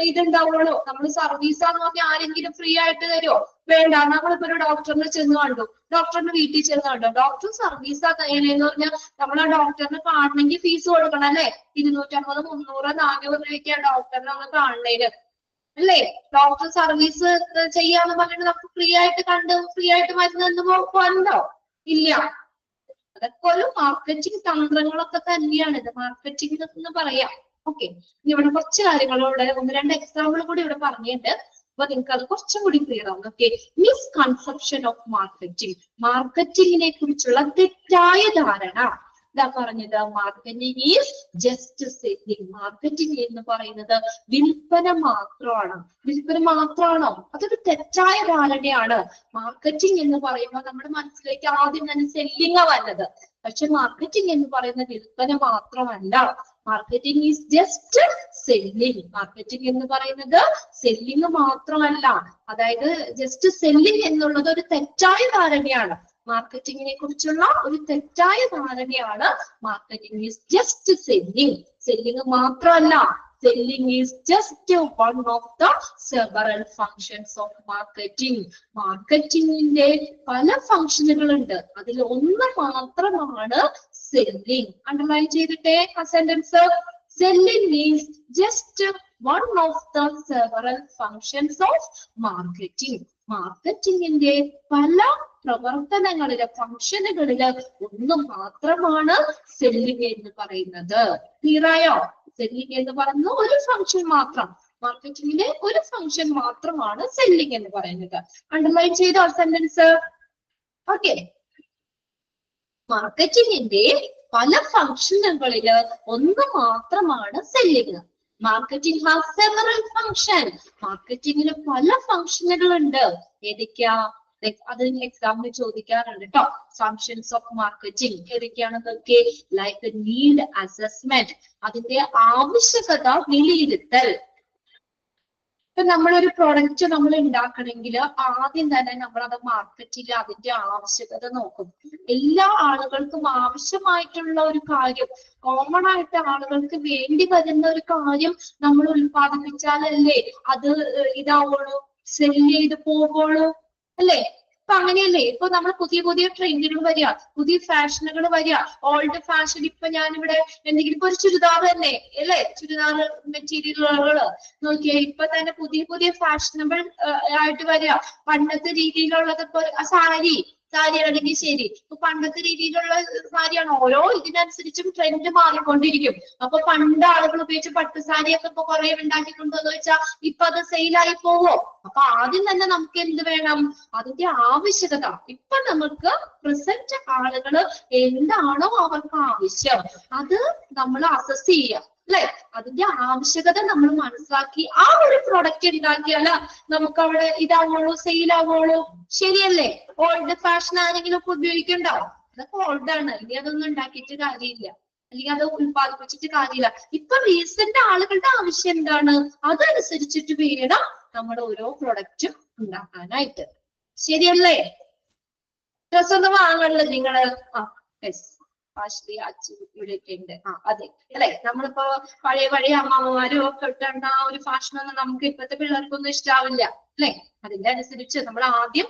ഇതുണ്ടാവുള്ളൂ. നമ്മൾ സർവീസാന്ന് പറഞ്ഞാൽ ആരെങ്കിലും ഫ്രീ ആയിട്ട് തരുമോ? വേണ്ട. നമ്മളിപ്പോ ഒരു ഡോക്ടറിനെ ചെന്ന് കണ്ടു, ഡോക്ടറിന്റെ വീട്ടിൽ ചെന്ന് കണ്ടു, ഡോക്ടർ സർവീസാ തയ്യാറെന്ന് പറഞ്ഞാൽ നമ്മൾ ആ ഡോക്ടറിനെ കാണണമെങ്കിൽ ഫീസ് കൊടുക്കണം അല്ലെ? 250, 300, 400 രൂപയ്ക്കാണ് ഡോക്ടറിനെ ഒന്ന് കാണണേന് അല്ലേ? ഡോക്ടർ സർവീസ് ചെയ്യാന്ന് പറഞ്ഞിട്ട് നമുക്ക് ഫ്രീ ആയിട്ട് കണ്ട് ഫ്രീ ആയിട്ട് മരുന്ന് പോകണ്ടോ? ഇല്ല. അതൊക്കെ ഒരു മാർക്കറ്റിംഗ് തന്ത്രങ്ങളൊക്കെ തന്നെയാണ് ഇത് മാർക്കറ്റിംഗ് എന്ന് പറയാം. ഓക്കെ, ഇവിടെ കുറച്ച് കാര്യങ്ങളോടെ 1-2 എക്സാമ്പിൾ കൂടി ഇവിടെ പറഞ്ഞിട്ടുണ്ട്. അപ്പൊ നിങ്ങൾക്ക് അത് കുറച്ചും കൂടി ക്ലിയർ ആവും. ഓക്കെ, മിസ്കൺസെപ്ഷൻ ഓഫ് മാർക്കറ്റിംഗ്, മാർക്കറ്റിംഗിനെ കുറിച്ചുള്ള തെറ്റായ ധാരണ. ഇതാ പറഞ്ഞത് marketing is just selling. Marketing എന്ന് പറയുന്നത് വിൽപ്പന മാത്രമാണ്. വിൽപ്പന മാത്രമാണോ? അതൊരു തെറ്റായ ധാരണയാണ്. മാർക്കറ്റിംഗ് എന്ന് പറയുമ്പോൾ നമ്മുടെ മനസ്സിലേക്ക് ആദ്യം തന്നെ സെല്ലിംഗ് വന്നത്. പക്ഷെ മാർക്കറ്റിംഗ് എന്ന് പറയുന്ന വിൽപ്പന മാത്രമല്ല. Marketing is just selling. Marketing എന്ന് പറയുന്നത് സെല്ലിംഗ് മാത്രമല്ല. അതായത് ജസ്റ്റ് സെല്ലിംഗ് എന്നുള്ളത് ഒരു തെറ്റായ ധാരണയാണ്. മാർക്കറ്റിംഗിനെ കുറിച്ചുള്ള ഒരു തെറ്റായ ധാരണയാണ് marketing is just selling. Selling മാത്രമല്ല, selling is just one of the several functions of marketing. മാർക്കറ്റിംഗിന്റെ പല ഫങ്ഷനുകളുണ്ട്, അതിൽ ഒന്ന് മാത്രമാണ് സെല്ലിംഗ്. അണ്ടർലൈൻ ചെയ്തിട്ടേ ആ sentence. Selling is just one of the several functions of marketing. മാർക്കറ്റിംഗിന്റെ പല പ്രവർത്തനങ്ങളിലെ ഫങ്ഷനുകളില് ഒന്ന് മാത്രമാണ് സെല്ലിംഗ് എന്ന് പറയുന്നത്. ക്ലിയർ ആയോ? സെല്ലിംഗ് എന്ന് പറയുന്ന ഒരു ഫങ്ഷൻ മാത്രം, മാർക്കറ്റിംഗിലെ ഒരു ഫങ്ഷൻ മാത്രമാണ് സെല്ലിംഗ് എന്ന് പറയുന്നത്. അണ്ടർലൈൻ ചെയ്ത സെന്റൻസ്. ഓക്കെ, മാർക്കറ്റിംഗിന്റെ പല ഫങ്ഷനുകളില് ഒന്ന് മാത്രമാണ് selling. Marketing has several function. മാർക്കറ്റിംഗിന് പല ഫങ്ഷനുകളുണ്ട്. ഏതൊക്കെയാ? അത് എക്സാമിന് ചോദിക്കാറുണ്ട് കേട്ടോ. ഫങ്ഷൻസ് ഓഫ് മാർക്കറ്റിംഗ് ഏതൊക്കെയാണെന്നൊക്കെ? ലൈക്ക് നീഡ് അസസ്മെന്റ്, അതിന്റെ ആവശ്യകത വിലയിരുത്തൽ. ഇപ്പൊ നമ്മളൊരു പ്രൊഡക്റ്റ് നമ്മൾ ഉണ്ടാക്കണമെങ്കിൽ ആദ്യം തന്നെ നമ്മൾ അത് മാർക്കറ്റിൽ അതിന്റെ ആവശ്യകത നോക്കും. എല്ലാ ആളുകൾക്കും ആവശ്യമായിട്ടുള്ള ഒരു കാര്യം, കോമൺ ആയിട്ട് ആളുകൾക്ക് വേണ്ടി വരുന്ന ഒരു കാര്യം നമ്മൾ ഉൽപ്പാദിപ്പിച്ചാലല്ലേ അത് ഇതാവുള്ളൂ, സെല് ചെയ്ത് പോവുള്ളൂ, അല്ലേ? ഇപ്പൊ അങ്ങനെയല്ലേ? ഇപ്പൊ നമ്മൾ പുതിയ പുതിയ ട്രെൻഡുകൾ വരിക, പുതിയ ഫാഷനുകൾ വരിക. ഓൾഡ് ഫാഷൻ, ഇപ്പൊ ഞാനിവിടെ എന്തെങ്കിലും ഇപ്പൊ ഒരു ചുരിദാർ തന്നെ അല്ലേ, ചുരിദാർ മെറ്റീരിയലുകൾ നോക്കിയാ ഇപ്പൊ തന്നെ പുതിയ പുതിയ ഫാഷനബിൾ ആയിട്ട് വരിക. പണ്ടത്തെ രീതിയിലുള്ളത് ഇപ്പൊ സാരിയാണെങ്കിൽ ശരി, ഇപ്പൊ പണ്ടത്തെ രീതിയിലുള്ള സാരിയാണ്. ഓരോ ഇതിനനുസരിച്ചും ട്രെൻഡ് മാറിക്കൊണ്ടിരിക്കും. അപ്പൊ പണ്ട് ആളുകൾ ഉപയോഗിച്ച പട്ടുസാരിയൊക്കെ ഇപ്പൊ കുറെ ഉണ്ടാക്കിക്കൊണ്ടെന്ന് വെച്ചാൽ ഇപ്പൊ അത് സെയിലായി പോവോ? അപ്പൊ ആദ്യം തന്നെ നമുക്ക് എന്ത് വേണം? അതിന്റെ ആവശ്യകത. ഇപ്പൊ നമുക്ക് പ്രസന്റ് ആളുകള് എന്താണോ അവർക്ക് ആവശ്യം അത് നമ്മൾ അസസ് ചെയ്യുക, അല്ലെ? അതിന്റെ ആവശ്യകത നമ്മൾ മനസ്സിലാക്കി ആ ഒരു പ്രൊഡക്റ്റ് ഉണ്ടാക്കിയാല് നമുക്ക് അവിടെ ഇതാവുള്ളൂ, സെയിൽ ആവുള്ളൂ. ശരിയല്ലേ? ഓൾഡ് ഫാഷൻ ആരെങ്കിലും ഒക്കെ ഉപയോഗിക്കണ്ടോ? അതൊക്കെ ഓൾഡ് ആണ്, അല്ലെങ്കിൽ അതൊന്നും ഉണ്ടാക്കിയിട്ട് കാര്യമില്ല, അല്ലെങ്കിൽ അത് ഉത്പാദിപ്പിച്ചിട്ട് കാര്യമില്ല. ഇപ്പൊ റീസെന്റ് ആളുകളുടെ ആവശ്യം എന്താണ്, അതനുസരിച്ചിട്ട് വേണം നമ്മുടെ ഓരോ പ്രൊഡക്റ്റും ഉണ്ടാക്കാനായിട്ട്. ശരിയല്ലേ? ഡ്രസ് ഒന്നും വാങ്ങണല്ലോ നിങ്ങള്. ഇവിടെയൊക്കെ ഉണ്ട്. അതെ അല്ലെ? നമ്മളിപ്പോ പഴയ അമ്മമാരും ഒക്കെ ഇട്ടുണ്ട ആ ഒരു ഫാഷനൊന്നും നമുക്ക് ഇപ്പോഴത്തെ പിള്ളേർക്കൊന്നും ഇഷ്ടാവില്ല, അല്ലെ? അതിന്റെ അനുസരിച്ച് നമ്മൾ ആദ്യം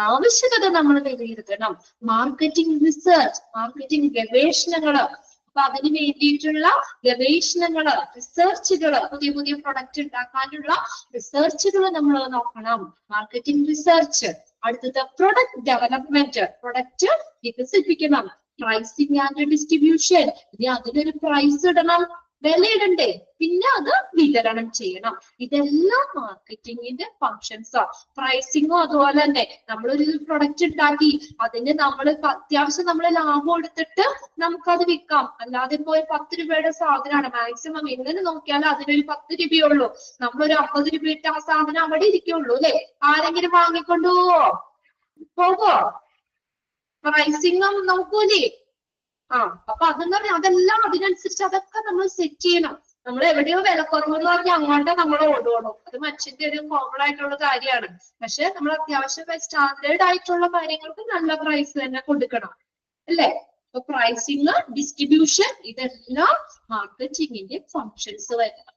ആവശ്യകത നമ്മൾ വിലയിരുത്തണം. മാർക്കറ്റിംഗ് റിസർച്ച്, മാർക്കറ്റിംഗ് ഗവേഷണങ്ങള്. അപ്പൊ അതിന് വേണ്ടിയിട്ടുള്ള ഗവേഷണങ്ങള്, റിസർച്ചുകള്, പുതിയ പുതിയ പ്രൊഡക്റ്റ് ഉണ്ടാക്കാനുള്ള റിസർച്ചുകൾ നമ്മൾ നോക്കണം. Marketing research. അടുത്തത് പ്രൊഡക്റ്റ് ഡെവലപ്മെന്റ്, പ്രൊഡക്റ്റ് വികസിപ്പിക്കണം. പ്രൈസിങ് ആൻഡ് ഡിസ്ട്രിബ്യൂഷൻ, ഇനി അതിനൊരു പ്രൈസ് ഇടണം, വിലയിടണ്ടേ, പിന്നെ അത് വിതരണം ചെയ്യണം. ഇതെല്ലാം മാർക്കറ്റിംഗിന്റെ ഫങ്ഷൻസാ. പ്രൈസിങ്ങും അതുപോലെ തന്നെ. നമ്മളൊരു പ്രൊഡക്റ്റ് ഉണ്ടാക്കി അതിന് നമ്മൾ അത്യാവശ്യം നമ്മൾ ലാഭം എടുത്തിട്ട് നമുക്കത് വിൽക്കാം. അല്ലാതെ ഇപ്പൊ ഒരു 10 രൂപയുടെ സാധനമാണ്, മാക്സിമം എങ്ങനെ നോക്കിയാലും അതിനൊരു 10 രൂപയുള്ളൂ. നമ്മളൊരു 50 രൂപ ഇട്ട് ആ സാധനം അവിടെ ഇരിക്കുള്ളൂ, അല്ലെ? ആരെങ്കിലും വാങ്ങിക്കൊണ്ടു പോവോ? പ്രൈസിങ്ങും നോക്കൂലേ? അപ്പൊ അതെന്ന് പറഞ്ഞാൽ അതെല്ലാം അതിനനുസരിച്ച് അതൊക്കെ നമ്മൾ സെറ്റ് ചെയ്യണം. നമ്മൾ എവിടെയോ വിലക്കുറവെന്ന് പറഞ്ഞാൽ അങ്ങോട്ട് നമ്മൾ ഓടുകയുള്ളൂ. അത് മനുഷ്യന്റെ ഒരു കോമൺ ആയിട്ടുള്ള കാര്യമാണ്. പക്ഷെ നമ്മൾ അത്യാവശ്യം സ്റ്റാൻഡേർഡ് ആയിട്ടുള്ള കാര്യങ്ങൾക്ക് നല്ല പ്രൈസ് തന്നെ കൊടുക്കണം, അല്ലേ? അപ്പൊ പ്രൈസിങ്, ഡിസ്ട്രിബ്യൂഷൻ, ഇതെല്ലാം മാർക്കറ്റിംഗിന്റെ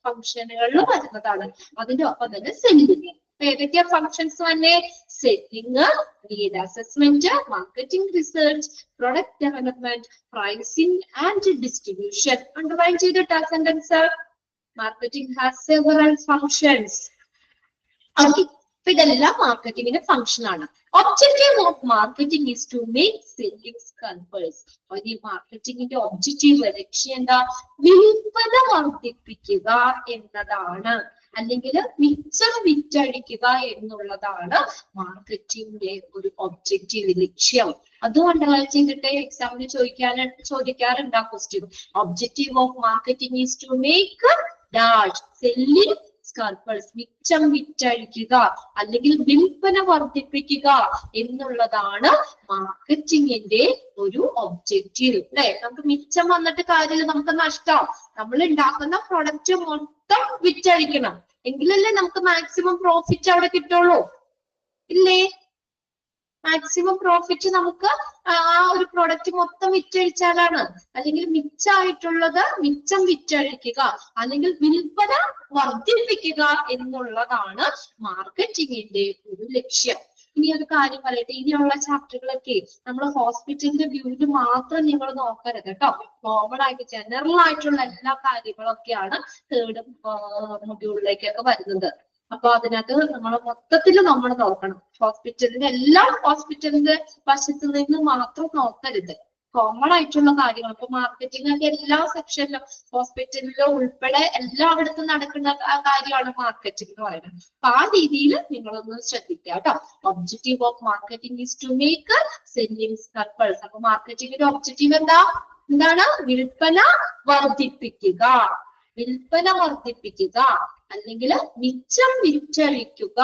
ഫങ്ഷനുകളിൽ വരുന്നതാണ്. അതിന്റെ ഒപ്പം തന്നെ സെല്ലിങ്. ഏതൊക്കെയാ ഫങ്ഷൻസ് തന്നെ? Selling, need assessment, marketing research, product development, pricing and distribution. Underline ചെയ്തിട്ട് ആ sentence. Marketing has several functions. അപ്പൊ ഇതെല്ലാം മാർക്കറ്റിംഗിന്റെ ഫംഗ്ഷൻ ആണ്. Objective of marketing is to make selling surplus. ഈ മാർക്കറ്റിംഗിന്റെ ഒബ്ജക്റ്റീവ് ലക്ഷ്യം എന്താ? വിൽപ്പന വർദ്ധിപ്പിക്കുക എന്നതാണ്, അല്ലെങ്കിൽ മിച്ചം വിറ്റഴിക്കുക എന്നുള്ളതാണ് മാർക്കറ്റിംഗിന്റെ ഒരു ഒബ്ജക്റ്റീവ് ലക്ഷ്യം. അതുകൊണ്ട് ചെയ്തിട്ട് എക്സാമിന് ചോദിക്കാറുണ്ട് ആ question. Objective of marketing is to make dash selling surplus, മിച്ചം വിറ്റഴിക്കുക അല്ലെങ്കിൽ വിൽപ്പന വർദ്ധിപ്പിക്കുക എന്നുള്ളതാണ് മാർക്കറ്റിംഗിന്റെ ഒരു ഒബ്ജക്റ്റീവ്. അല്ലെ, നമുക്ക് മിച്ചം വന്നിട്ട് കാര്യമില്ല, നമുക്ക് നഷ്ടം. നമ്മൾ ഉണ്ടാക്കുന്ന പ്രൊഡക്റ്റ് മൊത്തം വിറ്റഴിക്കണം, എങ്കിലല്ലേ നമുക്ക് മാക്സിമം പ്രോഫിറ്റ് അവിടെ കിട്ടുള്ളൂ, ഇല്ലേ? മാക്സിമം പ്രോഫിറ്റ് നമുക്ക് ആ ഒരു പ്രൊഡക്റ്റ് മൊത്തം വിറ്റഴിച്ചാലാണ്. അല്ലെങ്കിൽ മിച്ചമായിട്ടുള്ളത് മിച്ചം വിറ്റഴിക്കുക അല്ലെങ്കിൽ വിൽപ്പന വർദ്ധിപ്പിക്കുക എന്നുള്ളതാണ് മാർക്കറ്റിംഗിന്റെ ഒരു ലക്ഷ്യം. ഇനി ഒരു കാര്യം പറയട്ടെ, ഇനിയുള്ള ചാപ്റ്ററുകളൊക്കെ നമ്മൾ ഹോസ്പിറ്റലിന്റെ വ്യൂവിൽ മാത്രം നിങ്ങൾ നോക്കരുത് കേട്ടോ. കോമൺ ആയിട്ട് ജനറൽ ആയിട്ടുള്ള എല്ലാ കാര്യങ്ങളൊക്കെയാണ് തേർഡ് മൊഡ്യൂളിലേക്കൊക്കെ വരുന്നത്. അപ്പൊ അതിനകത്ത് നമ്മൾ മൊത്തത്തിൽ നമ്മൾ നോക്കണം. ഹോസ്പിറ്റലിന്റെ വശത്ത് നിന്ന് മാത്രം നോക്കരുത്, കോമൺ ആയിട്ടുള്ള കാര്യങ്ങൾ. ഇപ്പൊ മാർക്കറ്റിംഗ് ഒക്കെ എല്ലാ സെക്ഷനിലും ഹോസ്പിറ്റലിലും ഉൾപ്പെടെ എല്ലായിടത്തും നടക്കുന്ന കാര്യമാണ് മാർക്കറ്റിംഗ് എന്ന് പറയുന്നത്. അപ്പൊ ആ രീതിയിൽ നിങ്ങളൊന്ന് ശ്രദ്ധിക്കുക കേട്ടോ. Objective of marketing is to make selling surplus. അപ്പൊ മാർക്കറ്റിംഗിന്റെ ഒബ്ജക്റ്റീവ് എന്താണ്? വിൽപ്പന വർദ്ധിപ്പിക്കുക, വിൽപ്പന വർദ്ധിപ്പിക്കുക അല്ലെങ്കിൽ മിച്ചം വിറ്റഴിക്കുക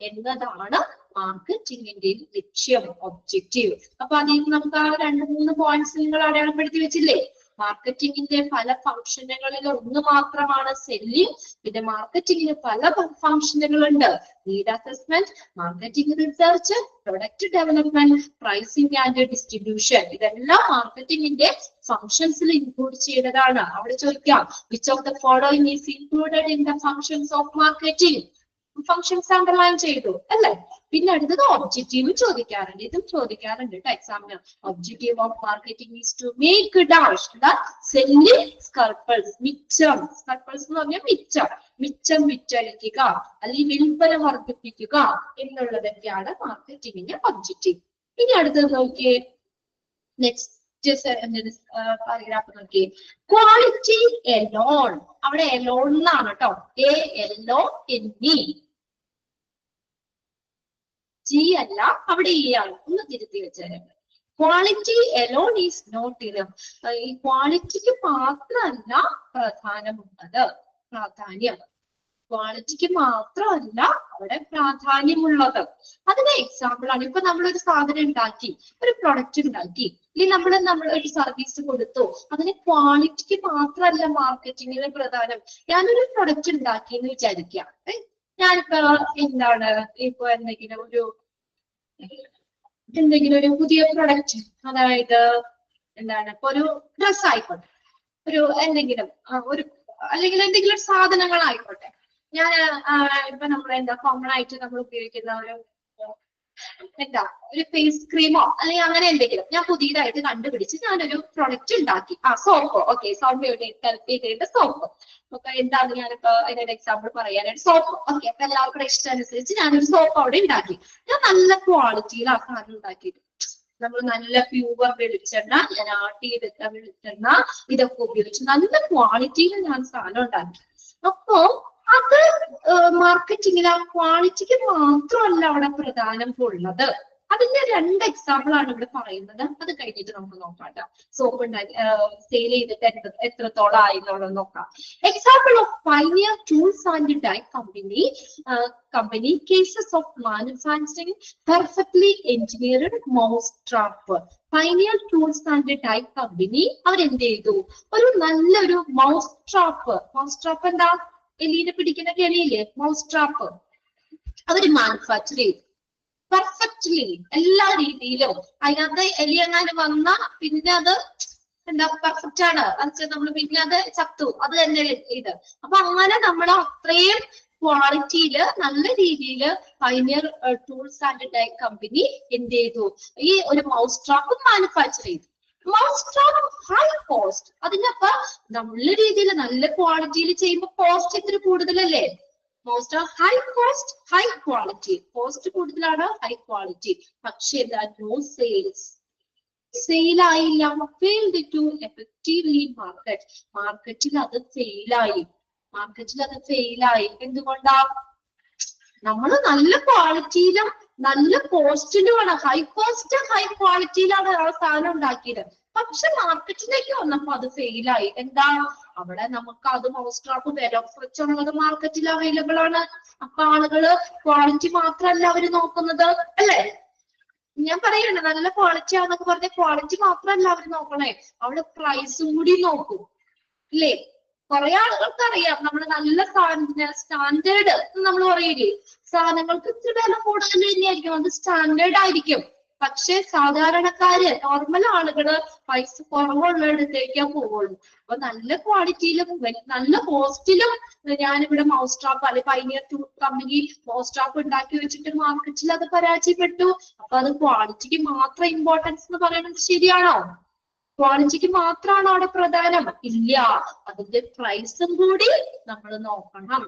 എന്നതാണ് മാർക്കറ്റിംഗിന്റെ ലക്ഷ്യം, ഒബ്ജക്റ്റീവ്. അപ്പൊ അതിൽ നമുക്ക് ആ 2-3 പോയിന്റ്സ് നിങ്ങൾ അടയാളപ്പെടുത്തി വെച്ചില്ലേ? മാർക്കറ്റിംഗിന്റെ പല ഫംഗ്ഷനുകളിൽ ഒന്ന് മാത്രമാണ് സെല്ലിംഗ്. പിന്നെ മാർക്കറ്റിംഗിന് പല ഫംഗ്ഷനുകളുണ്ട്. Need assessment, marketing research, product development, pricing and distribution. ഇതെല്ലാം മാർക്കറ്റിംഗിന്റെ ഫംഗ്ഷൻസിൽ ഇൻക്ലൂഡ് ചെയ്തതാണ്. അവിടെ ചോദിക്കാം, which of the following is included in the functions of marketing? Functions underline ചെയ്തു അല്ലെ? പിന്നെ അടുത്തത് ഒബ്ജക്റ്റീവ് ചോദിക്കാറുണ്ട്, ഇതും ചോദിക്കാറുണ്ട് കേട്ടോ എക്സാമിന്. Objective of marketing is to make dash the selling surplus. മിച്ചം, സ്കൽപ്പേഴ്സ് എന്ന് പറഞ്ഞാൽ മിച്ചം വിറ്റഴിക്കുക അല്ലെങ്കിൽ വിൽപ്പന വർദ്ധിപ്പിക്കുക എന്നുള്ളതൊക്കെയാണ് മാർക്കറ്റിംഗിന്റെ ഒബ്ജക്റ്റീവ്. ഇനി അടുത്തത് നോക്കിയേ, നെക്സ്റ്റ് പാരഗ്രാഫ് നോക്കിയേ. ക്വാളിറ്റി എലോൺ, അവിടെ എലോൺ എന്നാണ് കേട്ടോ, ALONE, G അല്ല, അവിടെ E ആണ്. ഒന്ന് തിരുത്തി വെച്ചാൽ quality alone is not enough. ഈ ക്വാളിറ്റിക്ക് മാത്രമല്ല പ്രാധാന്യം, ക്വാളിറ്റിക്ക് മാത്രമല്ല അവിടെ പ്രാധാന്യമുള്ളത്. അതിന് എക്സാമ്പിൾ ആണ്, ഇപ്പൊ നമ്മളൊരു സാധനം ഉണ്ടാക്കി, ഒരു പ്രൊഡക്റ്റ് ഉണ്ടാക്കി, അല്ലെങ്കിൽ നമ്മൾ ഒരു സർവീസ് കൊടുത്തു, അതിന് ക്വാളിറ്റിക്ക് മാത്രമല്ല മാർക്കറ്റിംഗിന് പ്രധാനം. ഞാനൊരു പ്രൊഡക്റ്റ് ഉണ്ടാക്കി എന്ന് വിചാരിക്കാം. ഞാനിപ്പോ ഇപ്പൊ എന്തെങ്കിലും ഒരു പുതിയ പ്രൊഡക്റ്റ്, അതായത് ഇപ്പൊ ഒരു ഡ്രസ് ആയിക്കോട്ടെ, അല്ലെങ്കിൽ എന്തെങ്കിലും സാധനങ്ങളായിക്കോട്ടെ. ഞാൻ ഇപ്പൊ കോമൺ ആയിട്ട് നമ്മൾ ഉപയോഗിക്കുന്ന ഒരു ഫേസ് ക്രീമോ അല്ലെങ്കിൽ അങ്ങനെ എന്തെങ്കിലും ഞാൻ പുതിയതായിട്ട് കണ്ടുപിടിച്ച് ഞാനൊരു പ്രൊഡക്റ്റ് ഉണ്ടാക്കി. Soap, okay, sound soap. അപ്പൊ എന്താണ് ഞാനിപ്പോ അതിനൊരു എക്സാമ്പിൾ പറയാനായിട്ട് സോപ്പ്. ഓക്കെ, അപ്പൊ എല്ലാവർക്കും ഇഷ്ടം അനുസരിച്ച് ഞാനൊരു സോപ്പ് അവിടെ ഉണ്ടാക്കി. ഞാൻ നല്ല ക്വാളിറ്റിയിൽ ആ സാധനം ഉണ്ടാക്കിയിട്ട്, നമ്മൾ നല്ല പ്യൂർ വെളിച്ചെണ്ണ, ഞാൻ ആട്ടിയെടുത്ത വെളിച്ചെണ്ണ, ഇതൊക്കെ ഉപയോഗിച്ച് നല്ല ക്വാളിറ്റിയിൽ ഞാൻ സാധനം ഉണ്ടാക്കി. അപ്പോ അത് മാർക്കറ്റിംഗിൽ ആ ക്വാളിറ്റിക്ക് മാത്രമല്ല അവിടെ പ്രധാനം ഉള്ളത്. അതിന്റെ 2 എക്സാമ്പിൾ ആണ് ഇവിടെ പറയുന്നത്. അത് കഴിഞ്ഞിട്ട് നമുക്ക് നോക്കാം. സോപ്പ് സെയിൽ ചെയ്തിട്ട് എത്രത്തോളം ആയി എന്നുള്ളത് നോക്കാം. Example of Pioneer tools and dye Company cases of manufacturing perfectly engineered mouse trap. Pioneer tools and dye Company അവരെന്ത് ചെയ്തു? ഒരു നല്ലൊരു മൗസ് ട്രാപ്പ് എന്താ? എലിനെ പിടിക്കുന്ന കെണിയില്ലേ, മൗസ് ട്രാപ്പ്, അവര് മാനുഫാക്ചർ ചെയ്തു പെർഫെക്റ്റ്ലി എല്ലാ രീതിയിലും. അതിനകത്ത് എലി എങ്ങാനും വന്ന പിന്നെ അത് പെർഫെക്റ്റ് ആണ്, നമ്മൾ പിന്നെ അത് ചത്തു, അത് തന്നെ ഇത്. അപ്പൊ അങ്ങനെ നമ്മൾ അത്രയും ക്വാളിറ്റിയില് നല്ല രീതിയിൽ pioneer tools and dye company എന്ത് ചെയ്തു? ഈ ഒരു മൗസ് ട്രാപ്പ് മാനുഫാക്ചർ ചെയ്തു. Mouse trap high cost. അതിനപ്പോ നല്ല രീതിയിൽ നല്ല ക്വാളിറ്റിയിൽ ചെയ്യുമ്പോൾ കോസ്റ്റ് ഇത്തിരി കൂടുതലല്ലേ? Most of high cost high quality. Cost കൂടുതലാണ്, ഹൈ ക്വാളിറ്റി. പക്ഷേ നോ സെയിൽസ്, സെയിൽ ആയില്ല. ഫെയിൽഡ് ടു എഫക്റ്റീവ്ലി മാർക്കറ്റ്, മാർക്കറ്റിൽ അത് ഫെയിലായി, എന്തുകൊണ്ടാ? നമ്മൾ നല്ല ക്വാളിറ്റിയിലും നല്ല കോസ്റ്റിലുമാണ്, ഹൈ കോസ്റ്റ് ഹൈ ക്വാളിറ്റിയിലാണ് ആ സാധനം ഉണ്ടാക്കിയത്. പക്ഷെ മാർക്കറ്റിലേക്ക് വന്നപ്പോ അത് ഫെയിലായി. എന്താ? അവിടെ നമുക്ക് അത് മൗസ്ട്രാപ്പ് വില കുറച്ചുള്ളത് മാർക്കറ്റിൽ അവൈലബിൾ ആണ്. അപ്പൊ ആളുകള് ക്വാളിറ്റി മാത്രമല്ല അവര് നോക്കുന്നത്, അല്ലേ? ഞാൻ പറയണ്ട, നല്ല ക്വാളിറ്റി ആണെന്നൊക്കെ പറഞ്ഞ ക്വാളിറ്റി മാത്രമല്ല അവര് നോക്കണേ, അവിടെ പ്രൈസും കൂടി നോക്കും, ഇല്ലേ? കുറെ ആളുകൾക്ക് അറിയാം നമ്മൾ നല്ല സ്റ്റാൻഡേർഡ് നമ്മൾ പറയില്ലേ, സാധനങ്ങൾക്ക് ഇത്തിരി വില കൂടുതൽ തന്നെയായിരിക്കും, അത് സ്റ്റാൻഡേർഡ് ആയിരിക്കും. പക്ഷെ സാധാരണക്കാര്, നോർമൽ ആളുകള് പൈസ കുറവുള്ളിടത്തേക്കാ പോവുള്ളൂ. അപ്പൊ നല്ല ക്വാളിറ്റിയിലും നല്ല കോസ്റ്റിലും ഞാനിവിടെ മൗസ്ട്രാപ്പ് അല്ലെ പൈനിയർ ടൂർ കമ്പനി മൗസ്ട്രാപ്പ് ഉണ്ടാക്കി വെച്ചിട്ട് മാർക്കറ്റിൽ അത് പരാജയപ്പെട്ടു. അപ്പൊ അത് ക്വാളിറ്റിക്ക് മാത്രം ഇമ്പോർട്ടൻസ് എന്ന് പറയുന്നത് ശരിയാണോ? ക്വാളിറ്റിക്ക് മാത്രമാണോ അവിടെ പ്രധാനം? ഇല്ല, അതിന്റെ പ്രൈസും കൂടി നമ്മൾ നോക്കണം.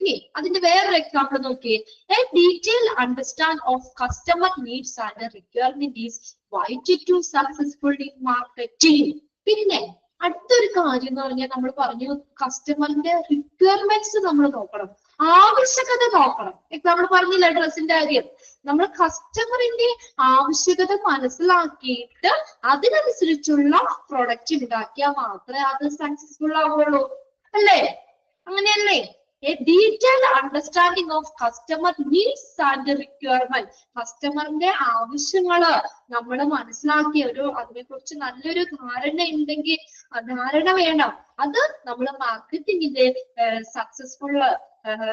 ഇനി അതിന്റെ വേറൊരു എക്സാമ്പിൾ നോക്കിയേ. A detail understand of customer needs and requirement is vital to successful in marketing. പിന്നെ അടുത്തൊരു കാര്യം എന്ന് പറഞ്ഞാൽ നമ്മൾ പറഞ്ഞു കസ്റ്റമറിന്റെ റിക്വയർമെന്റ്സ് നമ്മൾ നോക്കണം, ആവശ്യകത നോക്കണം. നമ്മൾ പറഞ്ഞില്ല ഡ്രസ്സിന്റെ കാര്യം, നമ്മൾ കസ്റ്റമറിന്റെ ആവശ്യകത മനസ്സിലാക്കിയിട്ട് അതിനനുസരിച്ചുള്ള പ്രൊഡക്റ്റ് ഉണ്ടാക്കിയാൽ മാത്രമേ അത് സക്സസ്ഫുൾ ആവുള്ളൂ, അല്ലേ? അങ്ങനെയല്ലേ? A detailed understanding of customer needs and requirement. കസ്റ്റമറിന്റെ ആവശ്യങ്ങള് നമ്മൾ മനസ്സിലാക്കിയ അതിനെ കുറിച്ച് നല്ലൊരു ധാരണ ഉണ്ടെങ്കിൽ, ധാരണ വേണം. അത് നമ്മൾ മാർക്കറ്റിംഗിന്റെ സക്സസ്ഫുൾ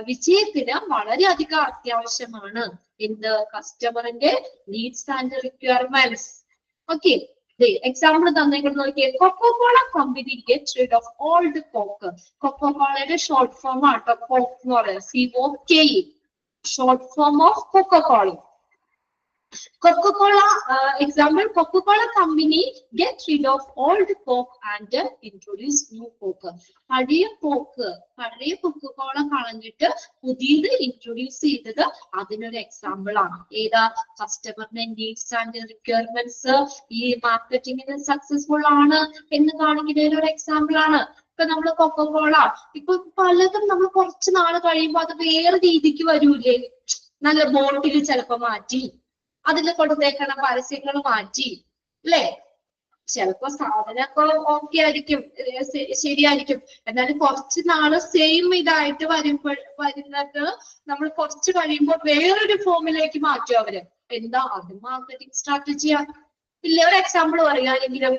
വിജയത്തിന് വളരെയധികം അത്യാവശ്യമാണ്. എന്ത്? കസ്റ്റമറിന്റെ needs and requirements. Okay, example തന്നേക്കുന്നത് നോക്കിയേ. Coca Cola company get rid of old Coke. കൊക്കോകോളയുടെ ഷോർട്ട് ഫോം ആട്ടോ കോക്ക് എന്ന് പറയുന്നത്, COKE, short form of Coca Cola. Coca-Cola, example, Coca-Cola company get rid of old Coke and introduce new Coke. പഴയ Coca Cola കളഞ്ഞിട്ട് പുതിയത് introduce ചെയ്തത് അതിനൊരു എക്സാമ്പിൾ ആണ്. ഏതാ? കസ്റ്റമറിന്റെ നീഡ്സ് ആൻഡ് റിക്വയർമെന്റ്സ് ഈ മാർക്കറ്റിംഗിന് സക്സസ്ഫുൾ ആണ് എന്ന് കാണിക്കുന്നതിന് ഒരു എക്സാമ്പിൾ ആണ്. ഇപ്പൊ നമ്മള് കൊക്കോകോള ഇപ്പൊ പലതും നമ്മൾ കുറച്ച് നാൾ കഴിയുമ്പോ അത് വേറെ രീതിക്ക് വരൂലേ? നല്ല ബോട്ടിൽ ചിലപ്പോ മാറ്റി, അതിൽ കൊടുത്തേക്കണ പരസ്യങ്ങൾ മാറ്റി, അല്ലേ? ചിലപ്പോ സാധനമൊക്കെ ഓക്കെ ആയിരിക്കും, ശരിയായിരിക്കും. എന്നാലും കുറച്ച് നാള് സെയിം ഇതായിട്ട് വരുന്നത് നമ്മൾ കുറച്ച് കഴിയുമ്പോൾ വേറൊരു ഫോമിലേക്ക് മാറ്റും അവര്. എന്താ? അത് മാർക്കറ്റിംഗ് സ്ട്രാറ്റജിയാ, ഇല്ലേ? ഒരു എക്സാമ്പിൾ പറയാനെങ്കിലും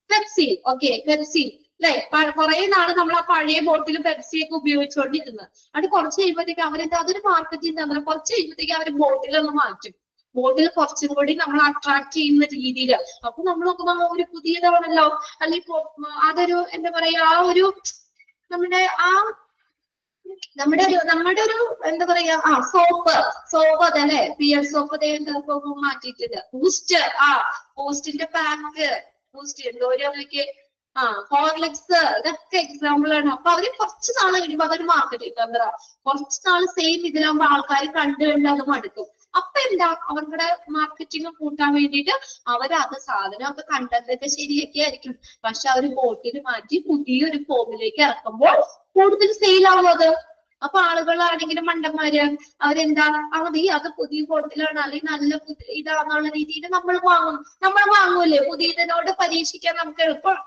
പെപ്സി. ഓക്കെ, പെപ്സി അല്ലെ? കുറെ നാള് നമ്മൾ ആ പഴയ ബോട്ടിൽ പെപ്സിയൊക്കെ ഉപയോഗിച്ചുകൊണ്ടിരുന്നത്. അത് കുറച്ച് കഴിയുമ്പോഴത്തേക്ക് അവരെന്താ, അതൊരു മാർക്കറ്റിംഗ് തന്നെ. കുറച്ച് കഴിയുമ്പോഴത്തേക്ക് അവർ ബോട്ടിലൊന്ന് മാറ്റും, ബോട്ടിൽ കുറച്ചും കൂടി നമ്മൾ അട്രാക്ട് ചെയ്യുന്ന രീതിയിൽ. അപ്പൊ നമ്മൾ നോക്കുമ്പോൾ ഒരു പുതിയതാണല്ലോ, അല്ലെങ്കിൽ അതൊരു എന്താ പറയാ, ആ ഒരു നമ്മുടെ ഒരു എന്താ പറയാ, സോപ്പ് അതല്ലേ, പിയർ സോപ്പ് മാറ്റിയിട്ടുണ്ട്. ബൂസ്റ്റിന്റെ പാക്ക്, ബൂസ്റ്റ് എന്തോരൊക്കെ, ഹോർലിക്സ്, ഇതൊക്കെ എക്സാമ്പിൾ ആണ്. അപ്പൊ അവര് കുറച്ച് നാൾ കഴിയുമ്പോ അതൊരു മാർക്കറ്റിംഗ് തന്ത്രാ. കുറച്ച് നാൾ സെയിം ഇതിലാകുമ്പോ ആൾക്കാർ കണ്ടു അത് മടുക്കും. അപ്പൊ എന്താ, അവരുടെ മാർക്കറ്റിംഗ് കൂട്ടാൻ വേണ്ടിയിട്ട് അവരത് സാധനമൊക്കെ കണ്ടതൊക്കെ ശരിയൊക്കെ ആയിരിക്കും, പക്ഷെ അവര് ബോട്ടിൽ മാറ്റി പുതിയൊരു ഫോമിലേക്ക് ഇറക്കുമ്പോൾ കൂടുതൽ സെയിൽ ആവും അത്. അപ്പൊ ആളുകളാണെങ്കിലും മണ്ടന്മാര് അവരെന്താ, അത് പുതിയ ബോട്ടിലാണ് അല്ലെങ്കിൽ നല്ല ഇതാന്നുള്ള രീതിയിൽ നമ്മൾ വാങ്ങൂലേ? പുതിയതിനോട് പരീക്ഷിക്കാൻ നമുക്ക് എളുപ്പം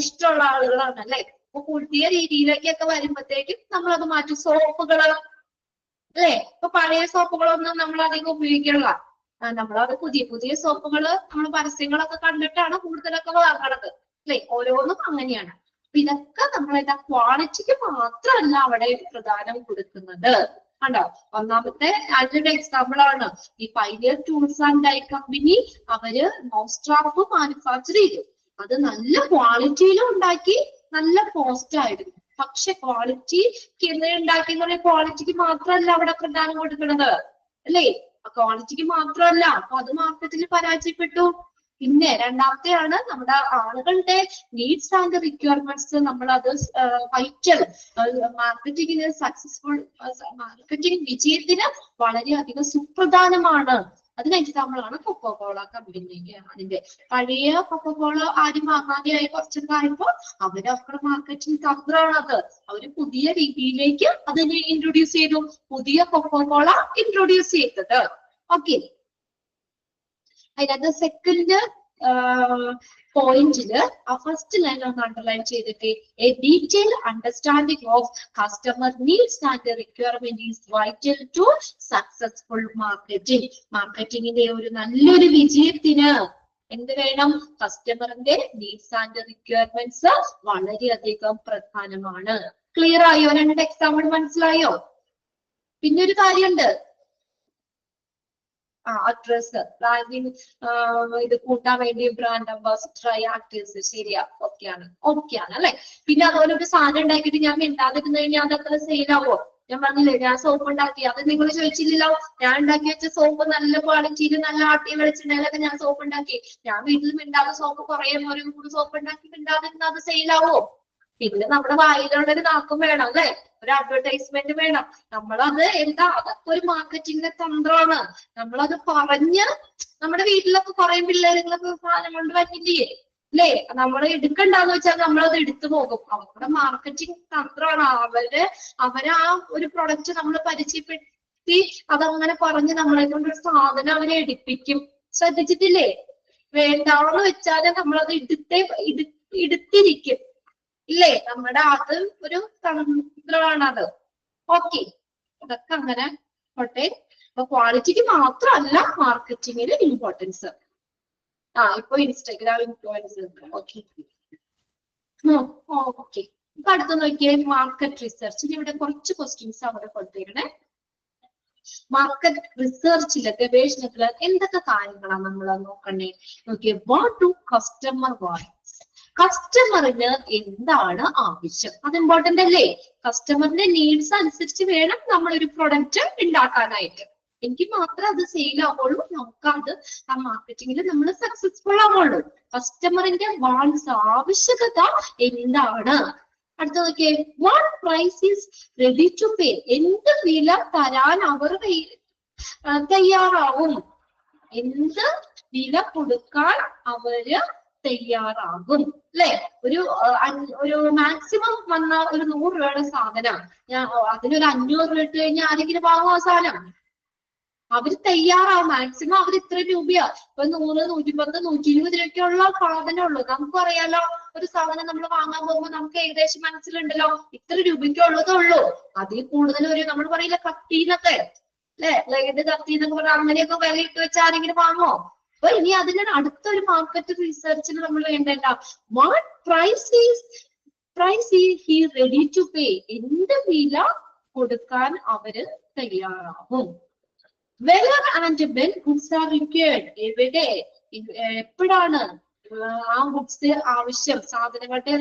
ഇഷ്ടമുള്ള ആളുകളാണ്, അല്ലെ? അപ്പൊ പുതിയ രീതിയിലേക്കൊക്കെ വരുമ്പോഴത്തേക്കും നമ്മളത് മാറ്റും. സോപ്പുകള് അല്ലെ? ഇപ്പൊ പഴയ സോപ്പുകളൊന്നും നമ്മൾ അധികം ഉപയോഗിക്കണില്ല. നമ്മളത് പുതിയ സോപ്പുകള് നമ്മൾ പരസ്യങ്ങളൊക്കെ കണ്ടിട്ടാണ് കൂടുതലൊക്കെ വാങ്ങണത്, അല്ലെ? ഓരോന്നും അങ്ങനെയാണ്. ഇതൊക്കെ നമ്മളെന്താ, ക്വാളിറ്റിക്ക് മാത്രമല്ല അവിടെ പ്രധാനം കൊടുക്കുന്നത്. കണ്ടോ? ഒന്നാമത്തെ അതിന്റെ എക്സാമ്പിൾ ആണ് ഈ Pioneer tools and dye Company. അവര് മൗസ്ട്രാപ്പ് മാനുഫാക്ചർ ചെയ്തു, അത് നല്ല ക്വാളിറ്റിയിലും ഉണ്ടാക്കി, നല്ല കോസ്റ്റ് ആയിരുന്നു. പക്ഷെ ക്വാളിറ്റിക്ക് ഉണ്ടാക്കിയ ക്വാളിറ്റിക്ക് മാത്രമല്ല അവിടെ പ്രധാനം കൊടുക്കുന്നത്, അല്ലേ? ക്വാളിറ്റിക്ക് മാത്രമല്ല, അപ്പൊ അത് മാർക്കറ്റിൽ പരാജയപ്പെട്ടു. പിന്നെ രണ്ടാമത്തെയാണ് നമ്മുടെ ആളുകളുടെ നീഡ്സ് ആൻഡ് റിക്വയർമെന്റ്സ്. നമ്മളത് വൈറ്റൽ മാർക്കറ്റിംഗിന് സക്സസ്ഫുൾ മാർക്കറ്റിംഗ് വിജയത്തിന് വളരെയധികം സുപ്രധാനമാണ്. അതിന് എക്സാമ്പിൾ ആണ് കൊക്കോകോള കമ്പനി. അതിന്റെ പഴയ കൊക്കോകോള ആരും വാങ്ങാതെയായി കുറച്ചൊക്കെ ആയപ്പോൾ അവരുടെ മാർക്കറ്റിംഗ് തന്ത്രമാണ് അത്. അവര് പുതിയ രീതിയിലേക്ക് അതിനെ ഇൻട്രൊഡ്യൂസ് ചെയ്തു, പുതിയ കൊക്കോകോള ഇൻട്രൊഡ്യൂസ് ചെയ്തത്. ഓക്കെ, അതിനകത്ത് സെക്കൻഡ് പോയിന്റില് ആ ഫസ്റ്റ് ലൈൻ ഒന്ന് അണ്ടർലൈൻ ചെയ്തിട്ട്, a detail understanding of customer needs and requirement is vital to successful marketing. മാർക്കറ്റിംഗിന്റെ ഒരു നല്ലൊരു വിജയത്തിന് എന്ത് വേണം? കസ്റ്റമറിന്റെ നീഡ്സ് ആൻഡ് റിക്വയർമെന്റ്സ് വളരെയധികം പ്രധാനമാണ്. ക്ലിയർ ആയോ? രണ്ട് എക്സാമ്പിൾ മനസ്സിലായോ? പിന്നെ ഒരു കാര്യമുണ്ട്, അഡ്രസ് ബ്രാൻഡിങ് ഇത് കൂട്ടാൻ വേണ്ടി ബ്രാൻഡ് അംബാസിഡർ ആക്ടേഴ്സ്. ശരിയാ, ഓക്കെയാണ് അല്ലെ? പിന്നെ അതുപോലെ ഒരു സാധനം ഉണ്ടാക്കിയിട്ട് ഞാൻ മിണ്ടാതിരുന്നു കഴിഞ്ഞാൽ അതത്ര സെയിലാവോ? ഞാൻ പറഞ്ഞില്ലേ, ഞാൻ സോപ്പ് ഉണ്ടാക്കി, അത് നിങ്ങൾ ചോദിച്ചില്ലല്ലോ. ഞാൻ ഉണ്ടാക്കി വെച്ച സോപ്പ് നല്ല ക്വാളിറ്റിയിൽ നല്ല ആട്ടിയ വെളിച്ചെണ്ണയിലൊക്കെ ഞാൻ സോപ്പ് ഉണ്ടാക്കി. ഞാൻ വീട്ടിൽ മിണ്ടാതെ സോപ്പ് കുറേ ഒരു കൂടി സോപ്പ് ഉണ്ടാക്കി മിണ്ടാതിരുന്ന അത് സെയിലാവോ? പിന്നെ നമ്മുടെ വായിലുള്ളൊരു നാക്കും വേണം അല്ലെ? ഒരു അഡ്വർടൈസ്മെന്റ് വേണം. നമ്മളത് എന്താ, അതൊക്കെ ഒരു മാർക്കറ്റിംഗിന്റെ തന്ത്രമാണ്. നമ്മളത് പറഞ്ഞ് നമ്മുടെ വീട്ടിലൊക്കെ കുറെ പിള്ളേരുകളൊക്കെ സാധനം കൊണ്ട് വന്നില്ലേ അല്ലേ? നമ്മൾ എടുക്കണ്ടെന്ന് വെച്ചാൽ നമ്മളത് എടുത്തു പോകും. അവരുടെ മാർക്കറ്റിംഗ് തന്ത്രമാണ്. അവരെ ആ ഒരു പ്രൊഡക്റ്റ് നമ്മൾ പരിചയപ്പെടുത്തി അതങ്ങനെ പറഞ്ഞ് നമ്മളെ കൊണ്ട് ഒരു സാധനം അവരെ എടുപ്പിക്കും. ശ്രദ്ധിച്ചിട്ടില്ലേ? വേണ്ടാന്ന് വെച്ചാല് നമ്മളത് എടുത്തിരിക്കും ഇല്ലേ? നമ്മുടെ അത് ഒരു തന്ത്രമാണത്. ഓക്കെ, അതൊക്കെ അങ്ങനെ പോട്ടെ. അപ്പൊ ക്വാളിറ്റിക്ക് മാത്രമല്ല മാർക്കറ്റിംഗിന് ഇമ്പോർട്ടൻസ്. ഇപ്പൊ ഇൻസ്റ്റാഗ്രാം ഇൻഫ്ലുവൻസർ. ഓക്കെ ഓക്കെ, ഇപ്പൊ അടുത്ത് നോക്കിയേ, മാർക്കറ്റ് റിസർച്ച്. ഇവിടെ കുറച്ച് ക്വസ്റ്റ്യൻസ് അവിടെ കൊടുത്തേക്കണേ. മാർക്കറ്റ് റിസർച്ചില്, ഗവേഷണത്തില് എന്തൊക്കെ കാര്യങ്ങളാണ് നമ്മൾ നോക്കണേ? നോക്കിയേ, വാട്ട് ഡു കസ്റ്റമർ വാണ്ട്? കസ്റ്റമറിന് എന്താണ് ആവശ്യം? അത് ഇമ്പോർട്ടന്റ് അല്ലേ? കസ്റ്റമറിന്റെ നീഡ്സ് അനുസരിച്ച് വേണം നമ്മൾ ഒരു പ്രൊഡക്റ്റ് ഉണ്ടാക്കാനായിട്ട്. എങ്കിൽ മാത്രമേ അത് സെയിൽ ആവുള്ളൂ, നമുക്ക് അത് ആ മാർക്കറ്റിംഗിൽ നമ്മൾ സക്സസ്ഫുൾ ആവുള്ളൂ. കസ്റ്റമറിന്റെ വാണ്ട്സ്, ആവശ്യകത എന്താണ്? അടുത്ത നോക്കിയേ, what price is ready to pay? എന്ത് വില തരാൻ അവർ തയ്യാറാവും? എന്ത് വില കൊടുക്കാൻ അവര് തയ്യാറാകും അല്ലെ? ഒരു മാക്സിമം വന്ന ഒരു 100 രൂപയുടെ സാധനം അതിനൊരു 500 രൂപ ഇട്ട് കഴിഞ്ഞാൽ ആരെങ്കിലും വാങ്ങുമോ സാധനം? അവര് തയ്യാറാവും. മാക്സിമം അവർ ഇത്ര രൂപയാ. ഇപ്പൊ 100, 110, 120 രൂപയ്ക്കുള്ള സാധനമുള്ളൂ. നമുക്ക് അറിയാലോ, ഒരു സാധനം നമ്മൾ വാങ്ങാൻ പോകുമ്പോൾ നമുക്ക് ഏകദേശം മനസ്സിലുണ്ടല്ലോ ഇത്ര രൂപയ്ക്കുള്ളതേ. അതിൽ കൂടുതൽ ഒരു നമ്മൾ പറയില്ല കത്തിന്നൊക്കെ അല്ലെ, ബ്ലേഡ് കത്തിന്നൊക്കെ പറഞ്ഞാൽ അങ്ങനെയൊക്കെ വില ഇട്ട് വെച്ചാൽ ആരെങ്കിലും വാങ്ങോ? അപ്പൊ ഇനി അതിന് അടുത്തൊരു മാർക്കറ്റ് റിസർച്ചിന് നമ്മൾ വേണ്ടേണ്ട, what price is he ready to pay? എന്ത് വില കൊടുക്കാൻ അവര് തയ്യാറാവും? Whether and when goods are required? എവിടെ എപ്പോഴാണ് ആ ഗുഡ്സ് ആവശ്യം, സാധനങ്ങളുടെ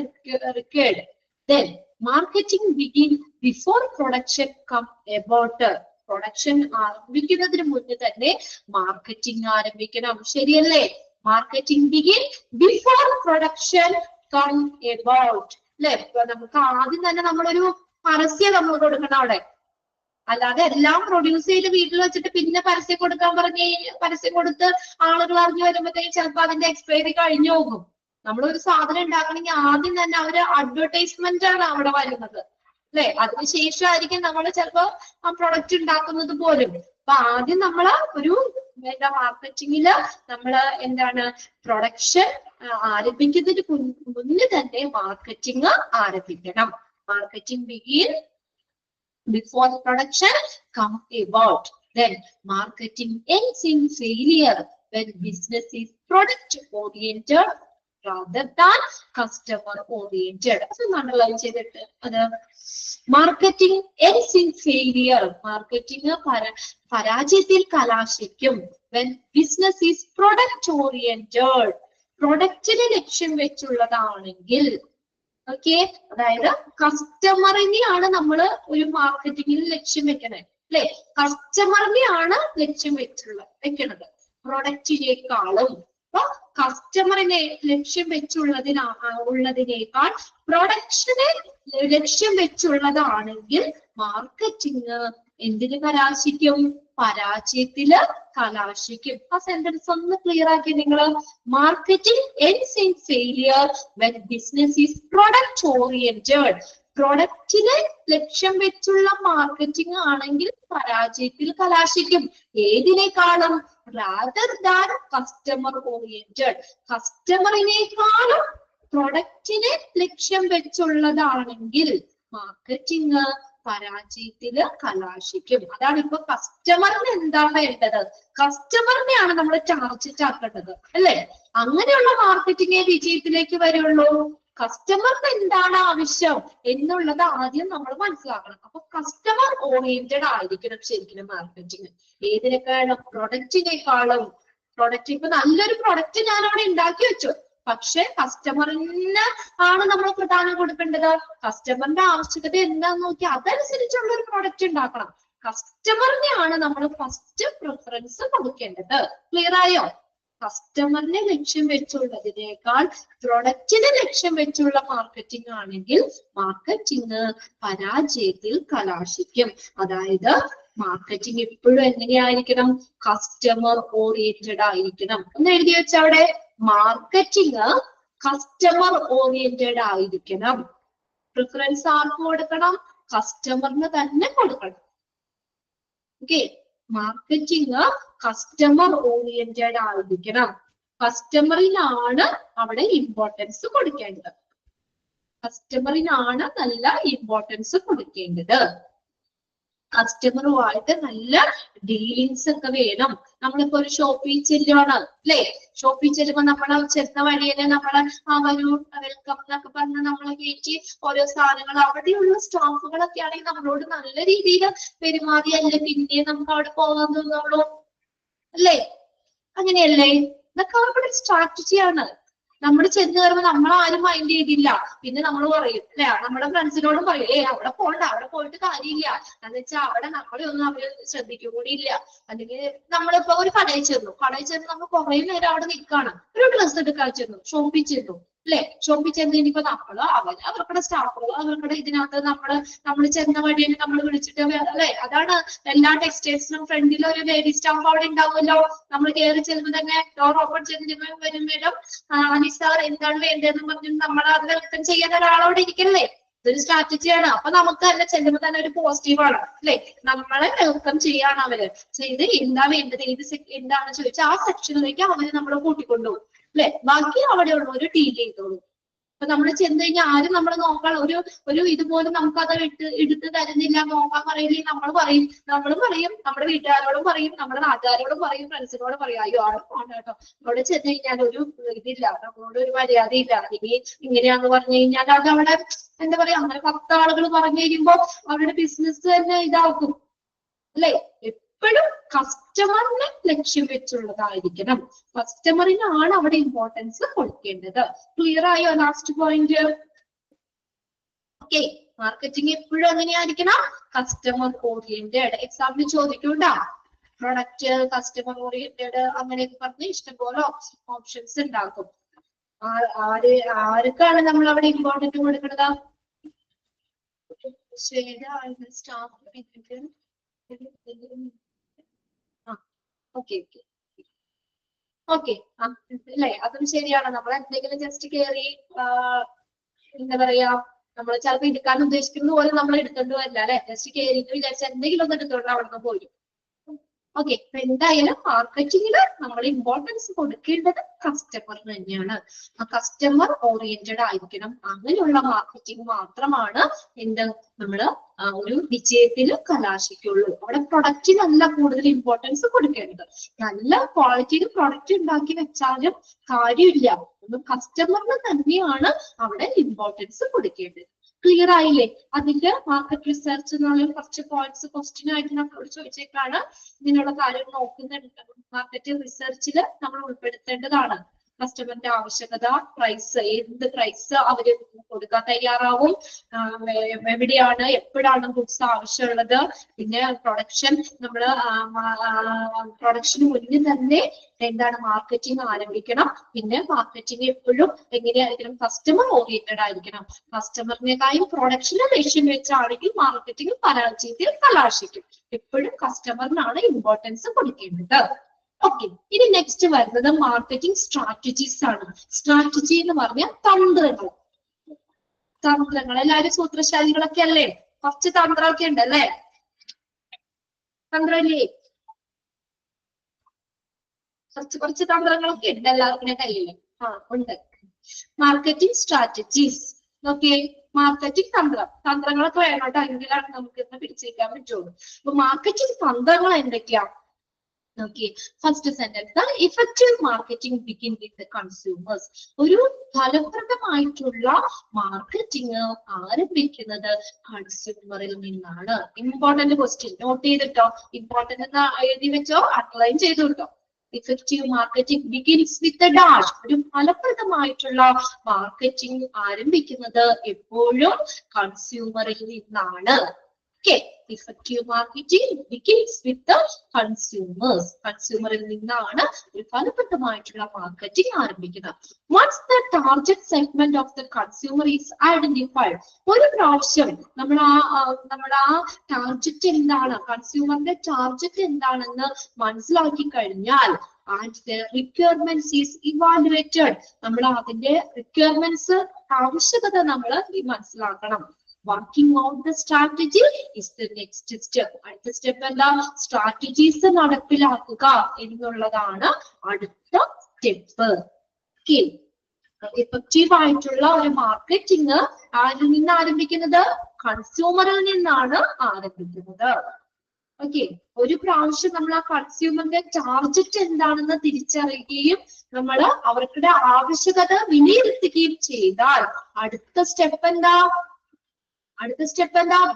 required? Then marketing begin before production come about. Production ആരംഭിക്കുന്നതിന് മുന്നേ തന്നെ മാർക്കറ്റിംഗ് ആരംഭിക്കണം. ശരിയല്ലേ? Marketing begin before production come about അല്ലെ? നമുക്ക് ആദ്യം തന്നെ നമ്മളൊരു പരസ്യം നമ്മൾ കൊടുക്കണം അവിടെ. അല്ലാതെ എല്ലാം പ്രൊഡ്യൂസ് ചെയ്ത് വീട്ടിൽ വെച്ചിട്ട് പിന്നെ പരസ്യം കൊടുക്കാൻ പറഞ്ഞ് പരസ്യം കൊടുത്ത് ആളുകൾ അറിഞ്ഞു വരുമ്പോഴത്തേക്കും ചിലപ്പോൾ അതിന്റെ എക്സ്പയറി കഴിഞ്ഞു പോകും. നമ്മളൊരു സാധനം ഉണ്ടാക്കണമെങ്കിൽ ആദ്യം തന്നെ അവര് അഡ്വർടൈസ്മെന്റ് ആണ് അവിടെ വരുന്നത് അല്ലെ? അതിനുശേഷമായിരിക്കും നമ്മൾ ചിലപ്പോ ആ പ്രൊഡക്റ്റ് ഉണ്ടാക്കുന്നത് പോലും. അപ്പൊ ആദ്യം നമ്മള് ഒരു മാർക്കറ്റിംഗില് നമ്മള് എന്താണ്, പ്രൊഡക്ഷൻ ആരംഭിക്കുന്നതിന് മുന്നേ തന്നെ മാർക്കറ്റിംഗ് ആരംഭിക്കണം. Marketing begin before production come about. Then marketing ends in failure when business is product oriented rather than customer oriented. So underline ചെയ്തിട്ട് അത് marketing ends in failure. Marketing പരാജയത്തിൽ കലാശിക്കും when business is product oriented. പ്രൊഡക്റ്റിനെ ലക്ഷ്യം വെച്ചുള്ളതാണെങ്കിൽ. Okay, അതായത് കസ്റ്റമറിനെയാണ് നമ്മൾ ഒരു മാർക്കറ്റിംഗിൽ ലക്ഷ്യം വെക്കണേ അല്ലെ? കസ്റ്റമറിനെയാണ് ലക്ഷ്യം വെക്കണത് പ്രൊഡക്റ്റിനേക്കാളും. അപ്പൊ കസ്റ്റമറിനെ ലക്ഷ്യം ഉള്ളതിനേക്കാൾ പ്രൊഡക്ഷനെ ലക്ഷ്യം വെച്ചുള്ളതാണെങ്കിൽ മാർക്കറ്റിംഗ് എന്തിന് കലാശിക്കും? പരാജയത്തില് കലാശിക്കും. ആ സെന്റൻസ് ഒന്ന് ക്ലിയർ ആക്കി നിങ്ങള്. Marketing ends in failure when business is product oriented. പ്രൊഡക്റ്റിനെ ലക്ഷ്യം വെച്ചുള്ള മാർക്കറ്റിംഗ് ആണെങ്കിൽ പരാജയത്തിൽ കലാശിക്കും. ഏതിനേക്കാളും? Rather than customer oriented. കസ്റ്റമറിനേക്കാളും പ്രൊഡക്റ്റിനെ ലക്ഷ്യം വെച്ചുള്ളതാണെങ്കിൽ മാർക്കറ്റിംഗ് പരാജയത്തില് കലാശിക്കും. അതാണ് ഇപ്പൊ കസ്റ്റമറിന് എന്താ വേണ്ടത്? കസ്റ്റമറിനെയാണ് നമ്മൾ ടാർഗറ്റ് ആക്കേണ്ടത്, അല്ലെ? അങ്ങനെയുള്ള മാർക്കറ്റിംഗേ വിജയത്തിലേക്ക് വരുള്ളൂ. കസ്റ്റമറിന് എന്താണ് ആവശ്യം എന്നുള്ളത് ആദ്യം നമ്മൾ മനസ്സിലാക്കണം. അപ്പൊ കസ്റ്റമർ ഓറിയന്റഡ് ആയിരിക്കണം ശരിക്കും മാർക്കറ്റിംഗ്. ഏതിനേക്കാളും? പ്രൊഡക്റ്റിനേക്കാളും. പ്രൊഡക്റ്റ് ഇപ്പൊ നല്ലൊരു പ്രൊഡക്റ്റ് ഞാൻ അവിടെ ഉണ്ടാക്കി വെച്ചു, പക്ഷെ കസ്റ്റമറിന് ആണ് നമ്മൾ പ്രധാനം കൊടുക്കേണ്ടത്. കസ്റ്റമറിന്റെ ആവശ്യകത എന്താന്ന് നോക്കി അതനുസരിച്ചുള്ള ഒരു പ്രൊഡക്റ്റ് ഉണ്ടാക്കണം. കസ്റ്റമറിനെയാണ് നമ്മൾ ഫസ്റ്റ് പ്രിഫറൻസ് കൊടുക്കേണ്ടത്. ക്ലിയർ ആയോ? കസ്റ്റമറിനെ ലക്ഷ്യം വെച്ചുള്ളതിനേക്കാൾ പ്രൊഡക്റ്റിനെ ലക്ഷ്യം വെച്ചുള്ള മാർക്കറ്റിംഗ് ആണെങ്കിൽ മാർക്കറ്റിംഗ് പരാജയത്തിൽ കലാശിക്കും. അതായത് മാർക്കറ്റിംഗ് എപ്പോഴും എങ്ങനെയായിരിക്കണം? കസ്റ്റമർ ഓറിയന്റഡ് ആയിരിക്കണം. ഒന്ന് എഴുതി വെച്ച അവിടെ. മാർക്കറ്റിംഗ് കസ്റ്റമർ ഓറിയന്റഡ് ആയിരിക്കണം. പ്രിഫറൻസ് ആർക്ക് കൊടുക്കണം? കസ്റ്റമറിന് തന്നെ കൊടുക്കണം. ഓക്കെ, മാർക്കറ്റിംഗ് കസ്റ്റമർ ഓറിയന്റഡ് ആയിരിക്കണം. കസ്റ്റമറിനാണ് അവിടെ ഇമ്പോർട്ടൻസ് കൊടുക്കേണ്ടത്. കസ്റ്റമറിനാണ് നല്ല ഇമ്പോർട്ടൻസ് കൊടുക്കേണ്ടത്. കസ്റ്റമറുമായിട്ട് നല്ല ഡീലിങ്സ് ഒക്കെ വേണം. നമ്മളിപ്പോ ഒരു ഷോപ്പിൽ ചെല്ലുവാണ്, അല്ലെ? ഷോപ്പിൽ ചെല്ലുമ്പോ നമ്മളെ ചെന്ന വഴിയെ നമ്മളെ വരൂ വെൽക്കം എന്നൊക്കെ പറഞ്ഞ് നമ്മളെ കയറ്റി ഓരോ സാധനങ്ങൾ, അവിടെയുള്ള സ്റ്റാഫുകളൊക്കെ ആണെങ്കിൽ നമ്മളോട് നല്ല രീതിയിൽ പെരുമാറിയല്ലേ പിന്നെ നമുക്ക് അവിടെ പോകാൻ തോന്നുള്ളൂ, അല്ലേ? അങ്ങനെയല്ലേ? ഇതൊക്കെ അവരുടെ സ്ട്രാറ്റജിയാണ്. നമ്മൾ ചെന്ന് കയറുമ്പോ നമ്മളാരും മൈൻഡ് ചെയ്തില്ല, പിന്നെ നമ്മൾ പറയും, അല്ലെ? നമ്മുടെ ഫ്രണ്ട്സിനോടും പറയും, അവിടെ പോകണ്ട, അവിടെ പോയിട്ട് കാര്യമില്ല, എന്ന് വെച്ചാൽ അവിടെ നമ്മളെ ഒന്നും അവര് ശ്രദ്ധിക്കുക കൂടിയില്ല. അല്ലെങ്കിൽ നമ്മളിപ്പോ ഒരു കടയിൽ ചെന്നു നമ്മൾ കുറെ നേരം അവിടെ നിൽക്കാണ്, ഒരു ഡ്രസ്സ് എടുക്കാൻ ചെന്നു, ഷോപ്പിൽ ചെന്നു, അല്ലെ? ഷോപ്പിൽ ചെന്ന് ഇനിയിപ്പോ അവരുടെ സ്റ്റാഫുകൾ അവരുടെ ഇതിനകത്ത് നമ്മൾ ചെന്ന വഴി നമ്മൾ വിളിച്ചിട്ട്, അല്ലെ? അതാണ് എല്ലാ ടെക്സ്റ്റൈൽസിനും ഫ്രണ്ടിൽ ഒരു ലേഡി സ്റ്റാഫ് അവിടെ ഉണ്ടാവുമല്ലോ. നമ്മൾ കയറി ചെല്ലുമ്പോ തന്നെ ഡോർ ഓപ്പൺ ചെയ്ത് വരുമ്പോഴും സാർ എന്താണ് വേണ്ടതെന്ന് പറഞ്ഞു നമ്മൾ അത് വെൽക്കം ചെയ്യാൻ ഒരാളോട് ഇരിക്കല്ലേ? ഇതൊരു സ്ട്രാറ്റജിയാണ്. അപ്പൊ നമുക്ക് തന്നെ ചെല്ലുമ്പോ തന്നെ ഒരു പോസിറ്റീവാണ്, അല്ലെ? നമ്മളെ വെൽക്കം ചെയ്യാണ് അവര്. ചെയ്ത് എന്താ വേണ്ടത്, എന്താണ് ചോദിച്ചാൽ ആ സെക്ഷനിലേക്ക് അവര് നമ്മളെ കൂട്ടിക്കൊണ്ടുപോകും, അല്ലെ? ബാക്കി അവിടെ ഉള്ളവര് ഡീൽ ചെയ്തോളൂ. അപ്പൊ നമ്മൾ ചെന്ന് കഴിഞ്ഞാൽ ആരും നമ്മൾ നോക്കാൻ ഒരു ഇതുപോലും നമുക്കത് എടുത്ത് തരുന്നില്ല, നോക്കാൻ പറയില്ലേ? നമ്മളും പറയും, നമ്മുടെ വീട്ടുകാരോടും പറയും, നമ്മുടെ നാട്ടുകാരോടും പറയും, ഫ്രണ്ട്സിനോടും പറയും, അയ്യോ അവിടെ പോകണ്ട കേട്ടോ, അവിടെ ചെന്ന് കഴിഞ്ഞാൽ ഒരു ഇതില്ല, നമ്മളോട് ഒരു മര്യാദയില്ല, ഇനി ഇങ്ങനെയാന്ന് പറഞ്ഞു കഴിഞ്ഞാൽ അത് അവിടെ എന്താ പറയാ, അങ്ങനെ 10 ആളുകൾ പറഞ്ഞു കഴിയുമ്പോ അവരുടെ ബിസിനസ് തന്നെ ഇതാക്കും, അല്ലെ? എപ്പോഴും കസ്റ്റമറിനെ ലക്ഷ്യം വെച്ചുള്ളതായിരിക്കണം. കസ്റ്റമറിനാണ് അവിടെ ഇമ്പോർട്ടൻസ് കൊടുക്കേണ്ടത്. ക്ലിയർ ആയോ ലാസ്റ്റ് പോയിന്റ്? ഓക്കെ, മാർക്കറ്റിംഗ് എപ്പോഴും എങ്ങനെയായിരിക്കണം? Customer oriented. എക്സാമ്പിൾ ചോദിക്കൂട്ടാ, പ്രൊഡക്റ്റ് കസ്റ്റമർ ഓറിയന്റഡ് അങ്ങനെയൊക്കെ പറഞ്ഞ് ഇഷ്ടംപോലെ ഓപ്ഷൻസ് ഉണ്ടാക്കും. ആർക്കാണ് നമ്മൾ അവിടെ ഇമ്പോർട്ടൻറ്റ് കൊടുക്കുന്നത്? സ്റ്റാഫ്. ഓക്കെ അല്ലേ? അതും ശരിയാണ്. നമ്മൾ എന്തെങ്കിലും ജസ്റ്റ് കയറി എന്താ പറയാ, നമ്മൾ ചിലപ്പോ എടുക്കാൻ ഉദ്ദേശിക്കുന്നത് പോലെ നമ്മൾ എടുക്കേണ്ടി വരില്ല, അല്ലെ? ജസ്റ്റ് കയറിയിട്ട് വിചാരിച്ച എന്തെങ്കിലും ഒന്ന് എടുത്തോണ്ട് അവിടെ നിന്ന് പോരും. ഓക്കെ, അപ്പൊ എന്തായാലും മാർക്കറ്റിംഗില് നമ്മൾ ഇമ്പോർട്ടൻസ് കൊടുക്കേണ്ടത് കസ്റ്റമറിന് തന്നെയാണ്. ആ കസ്റ്റമർ ഓറിയന്റഡ് ആയിരിക്കണം. അങ്ങനെയുള്ള മാർക്കറ്റിംഗ് മാത്രമാണ് നമ്മള് ഒരു വിജയത്തിൽ കലാശിക്കുള്ളൂ. അവിടെ പ്രൊഡക്റ്റിനല്ല കൂടുതൽ ഇമ്പോർട്ടൻസ് കൊടുക്കേണ്ടത്. നല്ല ക്വാളിറ്റിയിൽ പ്രൊഡക്റ്റ് ഉണ്ടാക്കി വെച്ചാലും കാര്യമില്ല, കസ്റ്റമറിന് തന്നെയാണ് അവിടെ ഇമ്പോർട്ടൻസ് കൊടുക്കേണ്ടത്. ക്ലിയർ ആയില്ലേ? അതിന്റെ മാർക്കറ്റ് റിസർച്ച് എന്നുള്ള കുറച്ച് പോയിന്റ്സ് ക്വസ്റ്റ്യൻ ആയിട്ട് നമ്മളോട് ചോദിച്ചേക്കാണ്. ഇതിനുള്ള കാര്യം നോക്കുന്നുണ്ട്. മാർക്കറ്റ് റിസർച്ചിൽ നമ്മൾ ഉൾപ്പെടുത്തേണ്ടതാണ്. കസ്റ്റമറിന്റെ ആവശ്യകത, പ്രൈസ്, എന്ത് പ്രൈസ് അവര് കൊടുക്കാൻ തയ്യാറാവും, എവിടെയാണ് എപ്പോഴാണ് ഗുഡ്സ് ആവശ്യമുള്ളത്, പിന്നെ പ്രൊഡക്ഷൻ നമ്മള് പ്രൊഡക്ഷന് മുന്നിൽ തന്നെ എന്താണ് മാർക്കറ്റിംഗ് ആരംഭിക്കണം. പിന്നെ മാർക്കറ്റിംഗ് എപ്പോഴും എങ്ങനെയായിരിക്കണം, കസ്റ്റമർ ഓറിയന്റഡ് ആയിരിക്കണം. കസ്റ്റമറിനേക്കാളും പ്രൊഡക്ഷനെ ലക്ഷ്യം വെച്ചാണെങ്കിൽ മാർക്കറ്റിംഗ് പരാജയത്തിൽ കലാശിക്കും. എപ്പോഴും കസ്റ്റമറിനാണ് ഇമ്പോർട്ടൻസ് കൊടുക്കേണ്ടത്. ഓക്കെ, ഇനി നെക്സ്റ്റ് വരുന്നത് മാർക്കറ്റിംഗ് സ്ട്രാറ്റജീസ് ആണ്. സ്ട്രാറ്റജി എന്ന് പറഞ്ഞാൽ തന്ത്രങ്ങൾ. തന്ത്രങ്ങൾ എല്ലാവരും സൂത്രശാലികളൊക്കെ അല്ലേ? കുറച്ച് തന്ത്രമൊക്കെ ഉണ്ട് അല്ലേ? തന്ത്രല്ലേ? കുറച്ച് തന്ത്രങ്ങളൊക്കെ ഉണ്ട് എല്ലാവർക്കും കയ്യില്. ഉണ്ട്. Marketing strategies. ഓക്കെ, മാർക്കറ്റിംഗ് തന്ത്രങ്ങളൊക്കെ വേണോട്ടോ, എങ്കിലാണ് നമുക്ക് ഇന്ന് പിടിച്ചേക്കാൻ പറ്റുള്ളൂ. അപ്പൊ മാർക്കറ്റിംഗ് തന്ത്രങ്ങൾ എന്തൊക്കെയാ? Okay, first sentence, the effective marketing begins with the consumers. ഒരു ഫലപ്രദമായിട്ടുള്ള മാർക്കറ്റിംഗ് ആരംഭിക്കുന്നത് കൺസ്യൂമറിൽ നിന്നാണ്. ഇമ്പോർട്ടന്റ് ക്വസ്റ്റ്യൻ, നോട്ട് ചെയ്തിട്ടോ, ഇമ്പോർട്ടന്റ് എന്ന് എഴുതി വെച്ചോ, അണ്ടർലൈൻ ചെയ്തു കേട്ടോ. Effective marketing begins with the dash. ഒരു ഫലപ്രദമായിട്ടുള്ള മാർക്കറ്റിംഗ് ആരംഭിക്കുന്നത് എപ്പോഴും കൺസ്യൂമറിൽ നിന്നാണ്. Okay, effective marketing begins with the consumers. കൺസ്യൂമറിൽ നിന്നാണ് ഒരു ഫലപ്രദമായിട്ടുള്ള മാർക്കറ്റിംഗ് ആരംഭിക്കുന്നത്. Once the target segment of the consumer is identified, ഒരു പ്രാവശ്യം നമ്മൾ ആ ടാർഗറ്റ് എന്താണ്, കൺസ്യൂമറിന്റെ ടാർഗറ്റ് എന്താണെന്ന് മനസ്സിലാക്കി കഴിഞ്ഞാൽ, and the requirements is evaluated, നമ്മൾ അതിന്റെ റിക്വയർമെന്റ്സ്, ആവശ്യകത നമ്മൾ മനസ്സിലാക്കണം. Working out the strategy is the next step. അടുത്ത സ്റ്റെപ്പ് എന്താ? സ്ട്രാറ്റജീസ് നടപ്പിലാക്കുക എന്നുള്ളതാണ് അടുത്ത സ്റ്റെപ്പ്. എഫക്റ്റീവ് ആയിട്ടുള്ള ഒരു മാർക്കറ്റിംഗ് ആരിൽ നിന്ന് ആരംഭിക്കുന്നത്? കൺസ്യൂമറിൽ നിന്നാണ് ആരംഭിക്കുന്നത്. ഓക്കെ, ഒരു പ്രാവശ്യം നമ്മൾ ആ കൺസ്യൂമറിന്റെ ടാർഗറ്റ് എന്താണെന്ന് തിരിച്ചറിയുകയും നമ്മൾ അവരുടെ ആവശ്യകത വിലയിരുത്തുകയും ചെയ്താൽ അടുത്ത സ്റ്റെപ്പ് എന്താ?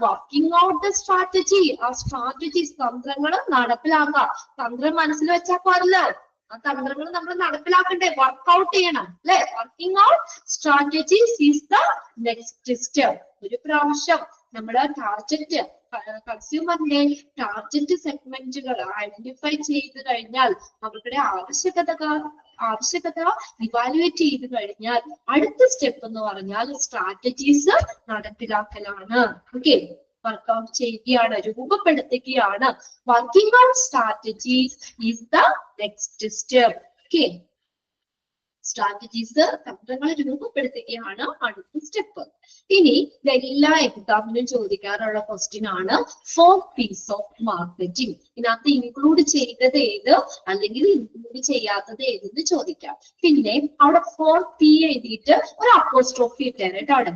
Working out the strategy. ആ സ്ട്രാറ്റജീസ്, തന്ത്രങ്ങൾ നടപ്പിലാക്കുക. തന്ത്രം മനസ്സിൽ വെച്ചാൽ പാടില്ല, ആ തന്ത്രങ്ങൾ നമ്മൾ നടപ്പിലാക്കണ്ടേ, വർക്ക്ഔട്ട് ചെയ്യണം അല്ലെ? Working out strategies is the next step. ഒരു പ്രാവശ്യം നമ്മുടെ ടാർഗറ്റ്, കൺസ്യൂമറിന്റെ ടാർഗറ്റ് സെഗ്മെന്റുകൾ ഐഡന്റിഫൈ ചെയ്ത് കഴിഞ്ഞാൽ, അവരുടെ ആവശ്യകത ഇവാലുവേറ്റ് ചെയ്ത് കഴിഞ്ഞാൽ അടുത്ത സ്റ്റെപ്പ് എന്ന് പറഞ്ഞാൽ സ്ട്രാറ്റജീസ് നടപ്പിലാക്കലാണ്. ഓക്കെ, വർക്ക്ഔട്ട് ചെയ്യുകയാണ്, രൂപപ്പെടുത്തുകയാണ്. Working out strategies is the next step. Okay, strategies, തന്ത്രങ്ങൾ രൂപപ്പെടുത്തുകയാണ് അടുത്ത സ്റ്റെപ്പ്. ഇനി എല്ലാ എക്സാമിനും ചോദിക്കാറുള്ള ക്വസ്റ്റ്യൻ ആണ് 4 P's ഓഫ് മാർക്കറ്റിംഗ്. ഇതിനകത്ത് ഇൻക്ലൂഡ് ചെയ്തത് ഏത് അല്ലെങ്കിൽ ഇൻക്ലൂഡ് ചെയ്യാത്തത് ഏതെന്ന് ചോദിക്കാം. പിന്നെ അവിടെ 4 P എഴുതിയിട്ട് ഒരു അപ്പോസ്ട്രോഫി ഇട്ടാണ് കേട്ടോ. അവിടെ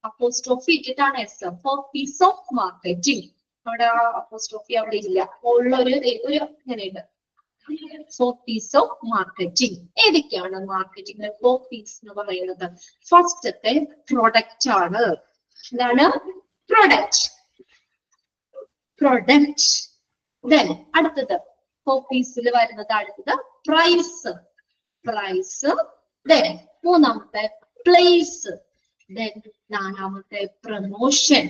അപ്പോസ്ട്രോഫി ഇട്ടിട്ടാണ് എസ്, 4 P's ഓഫ് മാർക്കറ്റിംഗ്. അവിടെ അപ്പോസ്ട്രോഫി അവിടെ ഇല്ല, ഉള്ളൊരു ഇങ്ങനെയുണ്ട്. 4 P's ഓഫ് മാർക്കറ്റിംഗ്. ഏതൊക്കെയാണ് മാർക്കറ്റിംഗ് 4 P's എന്ന് പറയുന്നത്? ഫസ്റ്റത്തെ പ്രൊഡക്റ്റ് ആണ്. എന്താണ്? പ്രൊഡക്റ്റ്. ദെൻ അടുത്തത് 4 P'സിൽ വരുന്നത് അടുത്തത് പ്രൈസ്. ദെൻ മൂന്നാമത്തെ പ്ലേസ്. ദെൻ നാലാമത്തെ പ്രൊമോഷൻ.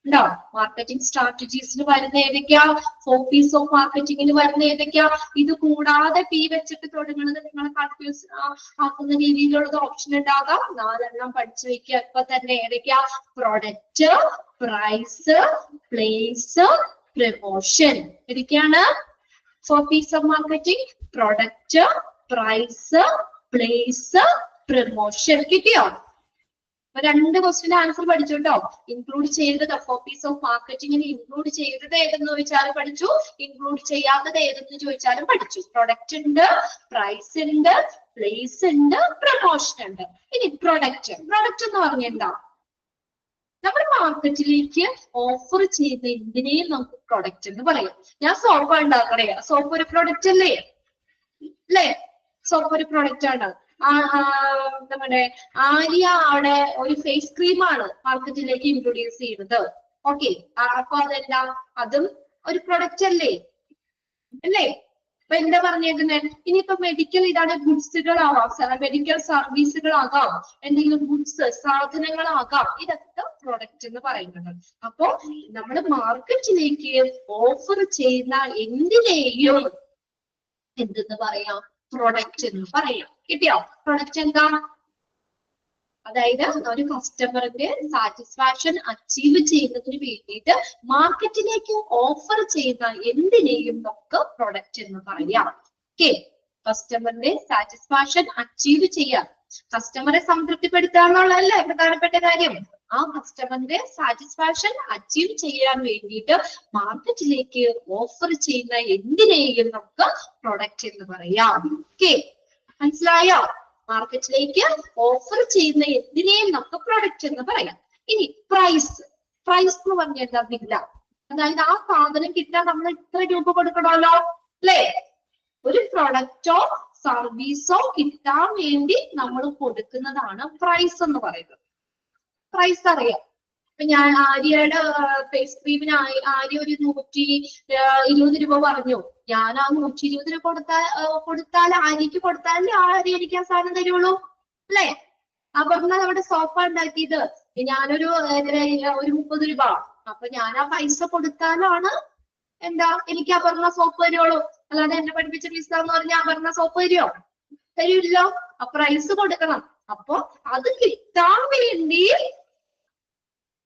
ഉണ്ടോ? മാർക്കറ്റിംഗ് സ്ട്രാറ്റജീസിന് വരുന്ന ഏതൊക്കെയാ? 4 P's ഓഫ് മാർക്കറ്റിംഗിന് വരുന്ന ഏതൊക്കെയാ? ഇത് കൂടാതെ പി വെച്ചിട്ട് തുടങ്ങുന്നത് നിങ്ങളെ കൺഫ്യൂസ് ആക്കുന്ന രീതിയിലുള്ളത് ഓപ്ഷൻ ഉണ്ടാകാം. 4 പഠിച്ചു വെക്കുക ഇപ്പൊ തന്നെ. ഏതൊക്കെയാ? Product, price, place, promotion. ഏതൊക്കെയാണ് 4 P's of marketing? Product, price, place, promotion. കിട്ടിയോ? 2 ക്വസ്റ്റിന്റെ ആൻസർ പഠിച്ചുട്ടോ. ഇൻക്ലൂഡ് ചെയ്തത് 4 P's ഓഫ് മാർക്കറ്റിംഗിന് ഇൻക്ലൂഡ് ചെയ്തത് ഏതെന്ന് ചോദിച്ചാലും പഠിച്ചു, ഇൻക്ലൂഡ് ചെയ്യാത്തത് ഏതെന്ന് ചോദിച്ചാലും പഠിച്ചു. പ്രൊഡക്റ്റ് ഉണ്ട്, പ്രൈസ് ഉണ്ട്, പ്ലേസ് ഉണ്ട്, പ്രൊമോഷൻ ഉണ്ട്. ഇനി പ്രൊഡക്റ്റ് എന്ന് പറഞ്ഞ എന്താ? നമ്മുടെ മാർക്കറ്റിലേക്ക് ഓഫർ ചെയ്ത എന്തിനേയും നമുക്ക് പ്രൊഡക്റ്റ് എന്ന് പറയാം. ഞാൻ സോപ്പ് ഉണ്ടാക്കണേ, സോപ്പ് ഒരു പ്രൊഡക്റ്റ് അല്ലേ? സോപ്പ് ഒരു പ്രൊഡക്റ്റ് ആണ്. നമ്മുടെ ആര്യ അവിടെ ഒരു ഫേസ് ക്രീമാണ് മാർക്കറ്റിലേക്ക് ഇൻട്രൊഡ്യൂസ് ചെയ്യുന്നത്. ഓക്കെ, അപ്പൊ അതെന്താ? അതും ഒരു പ്രൊഡക്റ്റ് അല്ലേ? അപ്പൊ എന്താ പറഞ്ഞേക്കുന്നത്? ഇനിയിപ്പോ മെഡിക്കൽ ഇതാണ്, ഗുഡ്സുകളാവാം, മെഡിക്കൽ സർവീസുകളാകാം, എന്തെങ്കിലും ഗുഡ്സ് സാധനങ്ങളാകാം, ഇതൊക്കെ പ്രൊഡക്റ്റ് എന്ന് പറയുന്നത്. അപ്പോ നമ്മൾ മാർക്കറ്റിലേക്ക് ഓഫർ ചെയ്യുന്ന എന്തിനേയും എന്തെന്ന് പറയാം? പ്രൊഡക്റ്റ് എന്ന് പറയാം. കിട്ടിയോ? പ്രൊഡക്റ്റ് എന്താ? അതായത് ഒരു കസ്റ്റമറിന്റെ സാറ്റിസ്ഫാക്ഷൻ അച്ചീവ് ചെയ്യുന്നതിന് വേണ്ടിയിട്ട് മാർക്കറ്റിലേക്ക് ഓഫർ ചെയ്യുന്ന എന്തിനേയും നമുക്ക് പ്രൊഡക്റ്റ് എന്ന് പറയാം. ഓക്കെ, കസ്റ്റമറിന്റെ സാറ്റിസ്ഫാക്ഷൻ അച്ചീവ് ചെയ്യാൻ, കസ്റ്റമറെ സംതൃപ്തിപ്പെടുത്തുക എന്നുള്ളതല്ലേ പ്രധാനപ്പെട്ട കാര്യം. ആ കസ്റ്റമറിന്റെ സാറ്റിസ്ഫാക്ഷൻ അച്ചീവ് ചെയ്യാൻ വേണ്ടിയിട്ട് മാർക്കറ്റിലേക്ക് ഓഫർ ചെയ്യുന്ന എന്തിനേയും നമുക്ക് പ്രൊഡക്റ്റ് എന്ന് പറയാം. ഓക്കെ, മനസ്സിലായോ? മാർക്കറ്റിലേക്ക് ഓഫർ ചെയ്യുന്ന എന്തിനേയും നമുക്ക് പ്രൊഡക്റ്റ് എന്ന് പറയാം. ഇനി പ്രൈസ്. പ്രൈസ് എന്ന് പറഞ്ഞാൽ എന്താ? വില. അതായത് ആ സാധനം കിട്ടാൻ നമ്മൾ ഇത്ര രൂപ കൊടുക്കണമല്ലോ, അല്ലേ? ഒരു പ്രൊഡക്റ്റോ സർവീസോ കിട്ടാൻ വേണ്ടി നമ്മൾ കൊടുക്കുന്നതാണ് പ്രൈസ് എന്ന് പറയുന്നത്. പ്രൈസ് അറിയാം. ഇപ്പൊ ഞാൻ ആര്യയുടെ ഫേസ് ക്രീമിന് ആര്യ ഒരു 120 രൂപ പറഞ്ഞു. ഞാൻ ആ 120 രൂപ കൊടുത്താൽ ആര്യക്ക് കൊടുത്താലേ ആര്യ എനിക്ക് ആ സാധനം തരുള്ളൂ, അല്ലേ? അപർണ അവിടെ സോഫ ഉണ്ടാക്കിയത് ഞാനൊരു 30 രൂപ. അപ്പൊ ഞാൻ ആ പൈസ കൊടുത്താലാണ് എന്താ എനിക്ക് അപർണ സോപ്പ് തരുള്ളൂ. അല്ലാതെ എന്നെ പഠിപ്പിച്ച മിസ് എന്ന് പറഞ്ഞാൽ അപർണ സോപ്പ് തരുമോ? തരില്ലോ. ആ പ്രൈസ് കൊടുക്കണം. അപ്പൊ അത് കിട്ടാൻ വേണ്ടി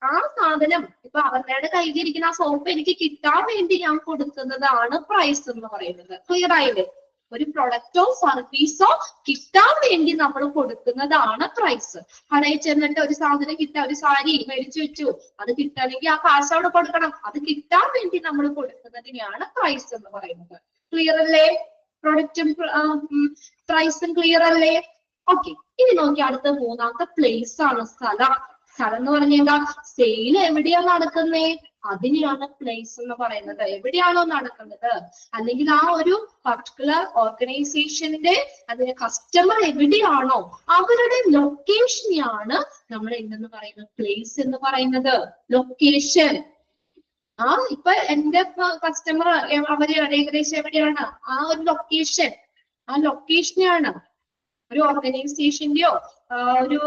ആ സാധനം, ഇപ്പൊ അവരുടെ കയ്യിലിരിക്കുന്ന ആ സോപ്പ് എനിക്ക് കിട്ടാൻ വേണ്ടി ഞാൻ കൊടുക്കുന്നതാണ് പ്രൈസ് എന്ന് പറയുന്നത്. ക്ലിയർ ആയില്ലേ? ഒരു പ്രൊഡക്റ്റോ സർവീസോ കിട്ടാൻ വേണ്ടി നമ്മൾ കൊടുക്കുന്നതാണ് പ്രൈസ്. കടയിൽ ചെന്നിട്ട് ഒരു സാധനം കിട്ടാൻ, ഒരു സാരി മേടിച്ചു വെച്ചു, അത് കിട്ടണമെങ്കിൽ ആ കാശ് അവിടെ കൊടുക്കണം. അത് കിട്ടാൻ വേണ്ടി നമ്മൾ കൊടുക്കുന്നതിനെയാണ് പ്രൈസ് എന്ന് പറയുന്നത്. ക്ലിയർ അല്ലേ? പ്രൊഡക്റ്റും പ്രൈസും ക്ലിയർ അല്ലേ? ഓക്കെ, ഇനി നോക്കി അടുത്ത മൂന്നാമത്തെ പ്ലേസ് ആണ്, സ്ഥലം. സ്ഥലം എന്ന് പറഞ്ഞാൽ എന്താ? സെയിൽ എവിടെയാ നടക്കുന്നേ? അതിനെയാണ് പ്ലേസ് എന്ന് പറയുന്നത്. എവിടെയാണോ നടക്കുന്നത്, അല്ലെങ്കിൽ ആ ഒരു പർട്ടിക്കുലർ ഓർഗനൈസേഷന്റെ അതിന്റെ കസ്റ്റമർ എവിടെയാണോ അവരുടെ ലൊക്കേഷനെയാണ് നമ്മൾ എന്തെന്ന് പറയുന്നത്? പ്ലേസ് എന്ന് പറയുന്നത്. ലൊക്കേഷൻ. ഇപ്പൊ എന്റെ കസ്റ്റമർ അവര് ഏകദേശം എവിടെയാണ്? ആ ഒരു ലൊക്കേഷൻ, ആ ലൊക്കേഷനെയാണ് ഒരു ഓർഗനൈസേഷന്റെയോ ഒരു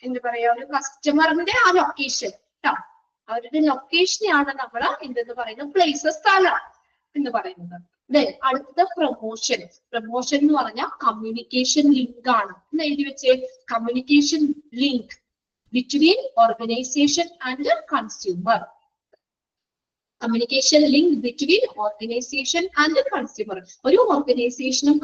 എന്താ പറയാ, ഒരു കസ്റ്റമറിന്റെ ആ ലൊക്കേഷൻ കേട്ടോ, അവരുടെ ലൊക്കേഷനെയാണ് നമ്മൾ എന്തെന്ന് പറയുന്നത്? പ്ലേസ്, സ്ഥലം എന്ന് പറയുന്നത്. അടുത്ത പ്രൊമോഷൻ. പ്രൊമോഷൻ എന്ന് പറഞ്ഞാൽ കമ്മ്യൂണിക്കേഷൻ ലിങ്ക് ആണ്. എന്ന് എഴുതി വെച്ചേ, communication link between organisation and consumer. Communication link between organisation and consumer. ഒരു ഓർഗനൈസേഷനും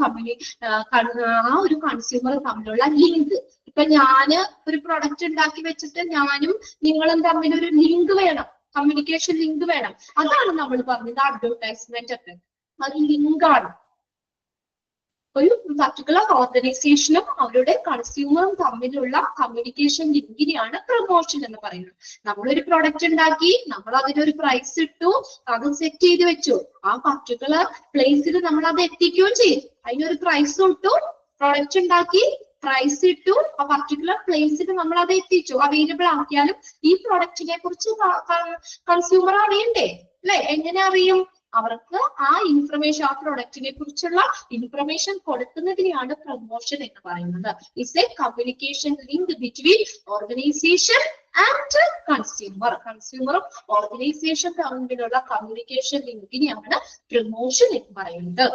ആ ഒരു കൺസ്യൂമറും തമ്മിലുള്ള ലിങ്ക്. ഇപ്പൊ ഞാന് ഒരു പ്രൊഡക്റ്റ് ഉണ്ടാക്കി വെച്ചിട്ട് ഞാനും നിങ്ങളും തമ്മിൽ ഒരു ലിങ്ക് വേണം, കമ്മ്യൂണിക്കേഷൻ ലിങ്ക് വേണം. അതാണ് നമ്മൾ പറഞ്ഞത് അഡ്വർടൈസ്മെന്റ് ഒക്കെ. അത് ലിങ്കാണ്. ഒരു പർട്ടിക്കുലർ ഓർഗനൈസേഷനും അവരുടെ കൺസ്യൂമറും തമ്മിലുള്ള കമ്മ്യൂണിക്കേഷൻ ലിങ്കിനെയാണ് പ്രൊമോഷൻ എന്ന് പറയുന്നത്. നമ്മളൊരു പ്രൊഡക്റ്റ് ഉണ്ടാക്കി, നമ്മൾ അതിനൊരു പ്രൈസ് ഇട്ടു, അത് സെറ്റ് ചെയ്ത് വെച്ചു, ആ പർട്ടിക്കുലർ പ്ലേസിൽ നമ്മൾ അത് എത്തിക്കുകയും ചെയ്യും. അതിനൊരു പ്രൈസ് ഇട്ടു, പ്രൊഡക്റ്റ് ഉണ്ടാക്കി, പ്രൈസ് ഇട്ടു, ആ പർട്ടിക്കുലർ പ്ലേസിൽ നമ്മൾ അത് എത്തിച്ചു, അവൈലബിൾ ആക്കിയാലും ഈ പ്രൊഡക്റ്റിനെ കുറിച്ച് കൺസ്യൂമർ അറിയണ്ടേ, അല്ലെ? എങ്ങനെ അറിയും? അവർക്ക് ആ ഇൻഫർമേഷൻ, ആ പ്രൊഡക്റ്റിനെ കുറിച്ചുള്ള ഇൻഫർമേഷൻ കൊടുക്കുന്നതിനെയാണ് പ്രൊമോഷൻ എന്ന് പറയുന്നത്. It's a communication link between organisation and consumer. കൺസ്യൂമറും ഓർഗനൈസേഷൻ തമ്മിലുള്ള കമ്മ്യൂണിക്കേഷൻ ലിങ്കിനെയാണ് പ്രൊമോഷൻ എന്ന് പറയുന്നത്.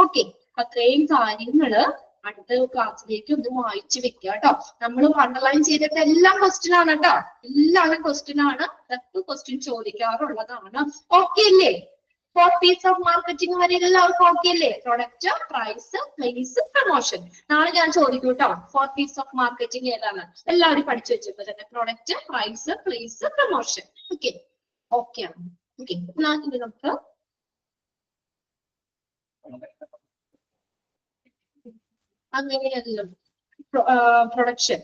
ഓക്കെ, അത്രയും കാര്യങ്ങള് അടുത്ത ക്ലാസ്സിലേക്ക് ഒന്ന് വായിച്ചു വെക്കുക കേട്ടോ. നമ്മൾ അണ്ടർലൈൻ ചെയ്തിട്ട് എല്ലാം ക്വസ്റ്റ്യൻ ആണ് കേട്ടോ, എല്ലാവരും ക്വസ്റ്റ്യൻ ആണ്, അതൊക്കെ ക്വസ്റ്റ്യൻ ചോദിക്കാറുള്ളതാണ്. ഓക്കെ അല്ലേ? 4 P's ഓഫ് മാർക്കറ്റിംഗ് വരെ എല്ലാവർക്കും ഓക്കെ അല്ലേ? Product, price, place, promotion. നാളെ ഞാൻ ചോദിക്കും കേട്ടോ 4 P's ഓഫ് മാർക്കറ്റിംഗ് ഏതാണ്? എല്ലാവരും പഠിച്ചു വെച്ചപ്പോ തന്നെ product, price, place, promotion. Okay, okay ആണ്. ഓക്കെ, ഇനി നമുക്ക് അങ്ങനെയല്ലോ പ്രൊഡക്ഷൻ.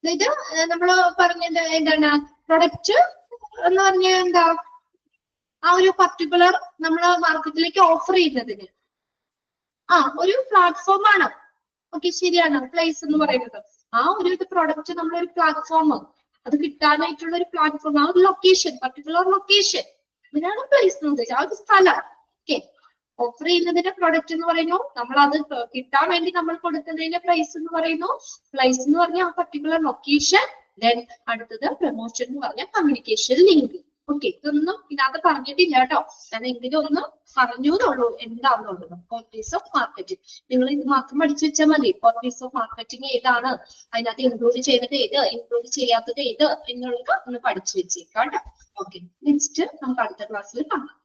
ഇത് നമ്മള് പറഞ്ഞത് എന്താണ്? പ്രൊഡക്റ്റ് എന്ന് പറഞ്ഞാൽ എന്താ? ആ ഒരു പർട്ടിക്കുലർ നമ്മള് മാർക്കറ്റിലേക്ക് ഓഫർ ചെയ്യുന്നതിന് ഒരു പ്ലാറ്റ്ഫോം ആണ്. ഓക്കെ, ശരിയാണ്. പ്ലേസ് എന്ന് പറയുന്നത് ആ ഒരു പ്രൊഡക്റ്റ് നമ്മളൊരു പ്ലാറ്റ്ഫോം, അത് കിട്ടാനായിട്ടുള്ള ഒരു പ്ലാറ്റ്ഫോം, ആ ഒരു ലൊക്കേഷൻ, പർട്ടിക്കുലർ ലൊക്കേഷൻ. ഇതിനാണ് പ്ലേസ് എന്ന് ഉദ്ദേശിച്ചത്. ആ ഒരു സ്ഥലം. ഓക്കെ, ഓഫർ ചെയ്യുന്നതിന്റെ പ്രൊഡക്റ്റ് എന്ന് പറയുന്നു, നമ്മൾ അത് കിട്ടാൻ വേണ്ടി നമ്മൾ കൊടുക്കുന്നതിന്റെ പ്രൈസ് എന്ന് പറയുന്നു. പ്ലേസ് എന്ന് പറഞ്ഞ ആ പർട്ടിക്കുലർ ലൊക്കേഷൻ. ദെൻ അടുത്തത് പ്രൊമോഷൻ എന്ന് പറഞ്ഞ കമ്മ്യൂണിക്കേഷൻ ലിങ്ക്. ഓക്കെ, ഇതൊന്നും ഇതിനകത്ത് പറഞ്ഞിട്ടില്ല കേട്ടോ, ഞാൻ എങ്കിലും ഒന്ന് പറഞ്ഞുള്ളൂ എന്താണെന്നുള്ളത്. പോർട്ടീസ് ഓഫ് മാർക്കറ്റിംഗ് നിങ്ങൾ ഇത് മാത്രം പഠിച്ചു വെച്ചാൽ മതി. പോർട്ടീസ് ഓഫ് മാർക്കറ്റിംഗ് ഏതാണ്, അതിനകത്ത് ഇൻക്ലൂഡ് ചെയ്തത് ഏത്, ഇൻക്ലൂഡ് ചെയ്യാത്തത് ഏത് എന്നുള്ളത് ഒന്ന് പഠിച്ചു വെച്ചേക്കാം കേട്ടോ. ഓക്കെ, നെക്സ്റ്റ് നമുക്ക് അടുത്ത ക്ലാസ്സിൽ കാണാം.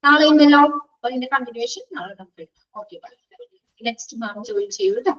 നാളെ ഇന്നല്ലോ, അപ്പൊ ഇതിന്റെ കണ്ടിന്യൂഷൻ നാളെ നമുക്ക്. ഓക്കെ, നെക്സ്റ്റ് മാം ജോയിൻ ചെയ്യൂ കേട്ടോ.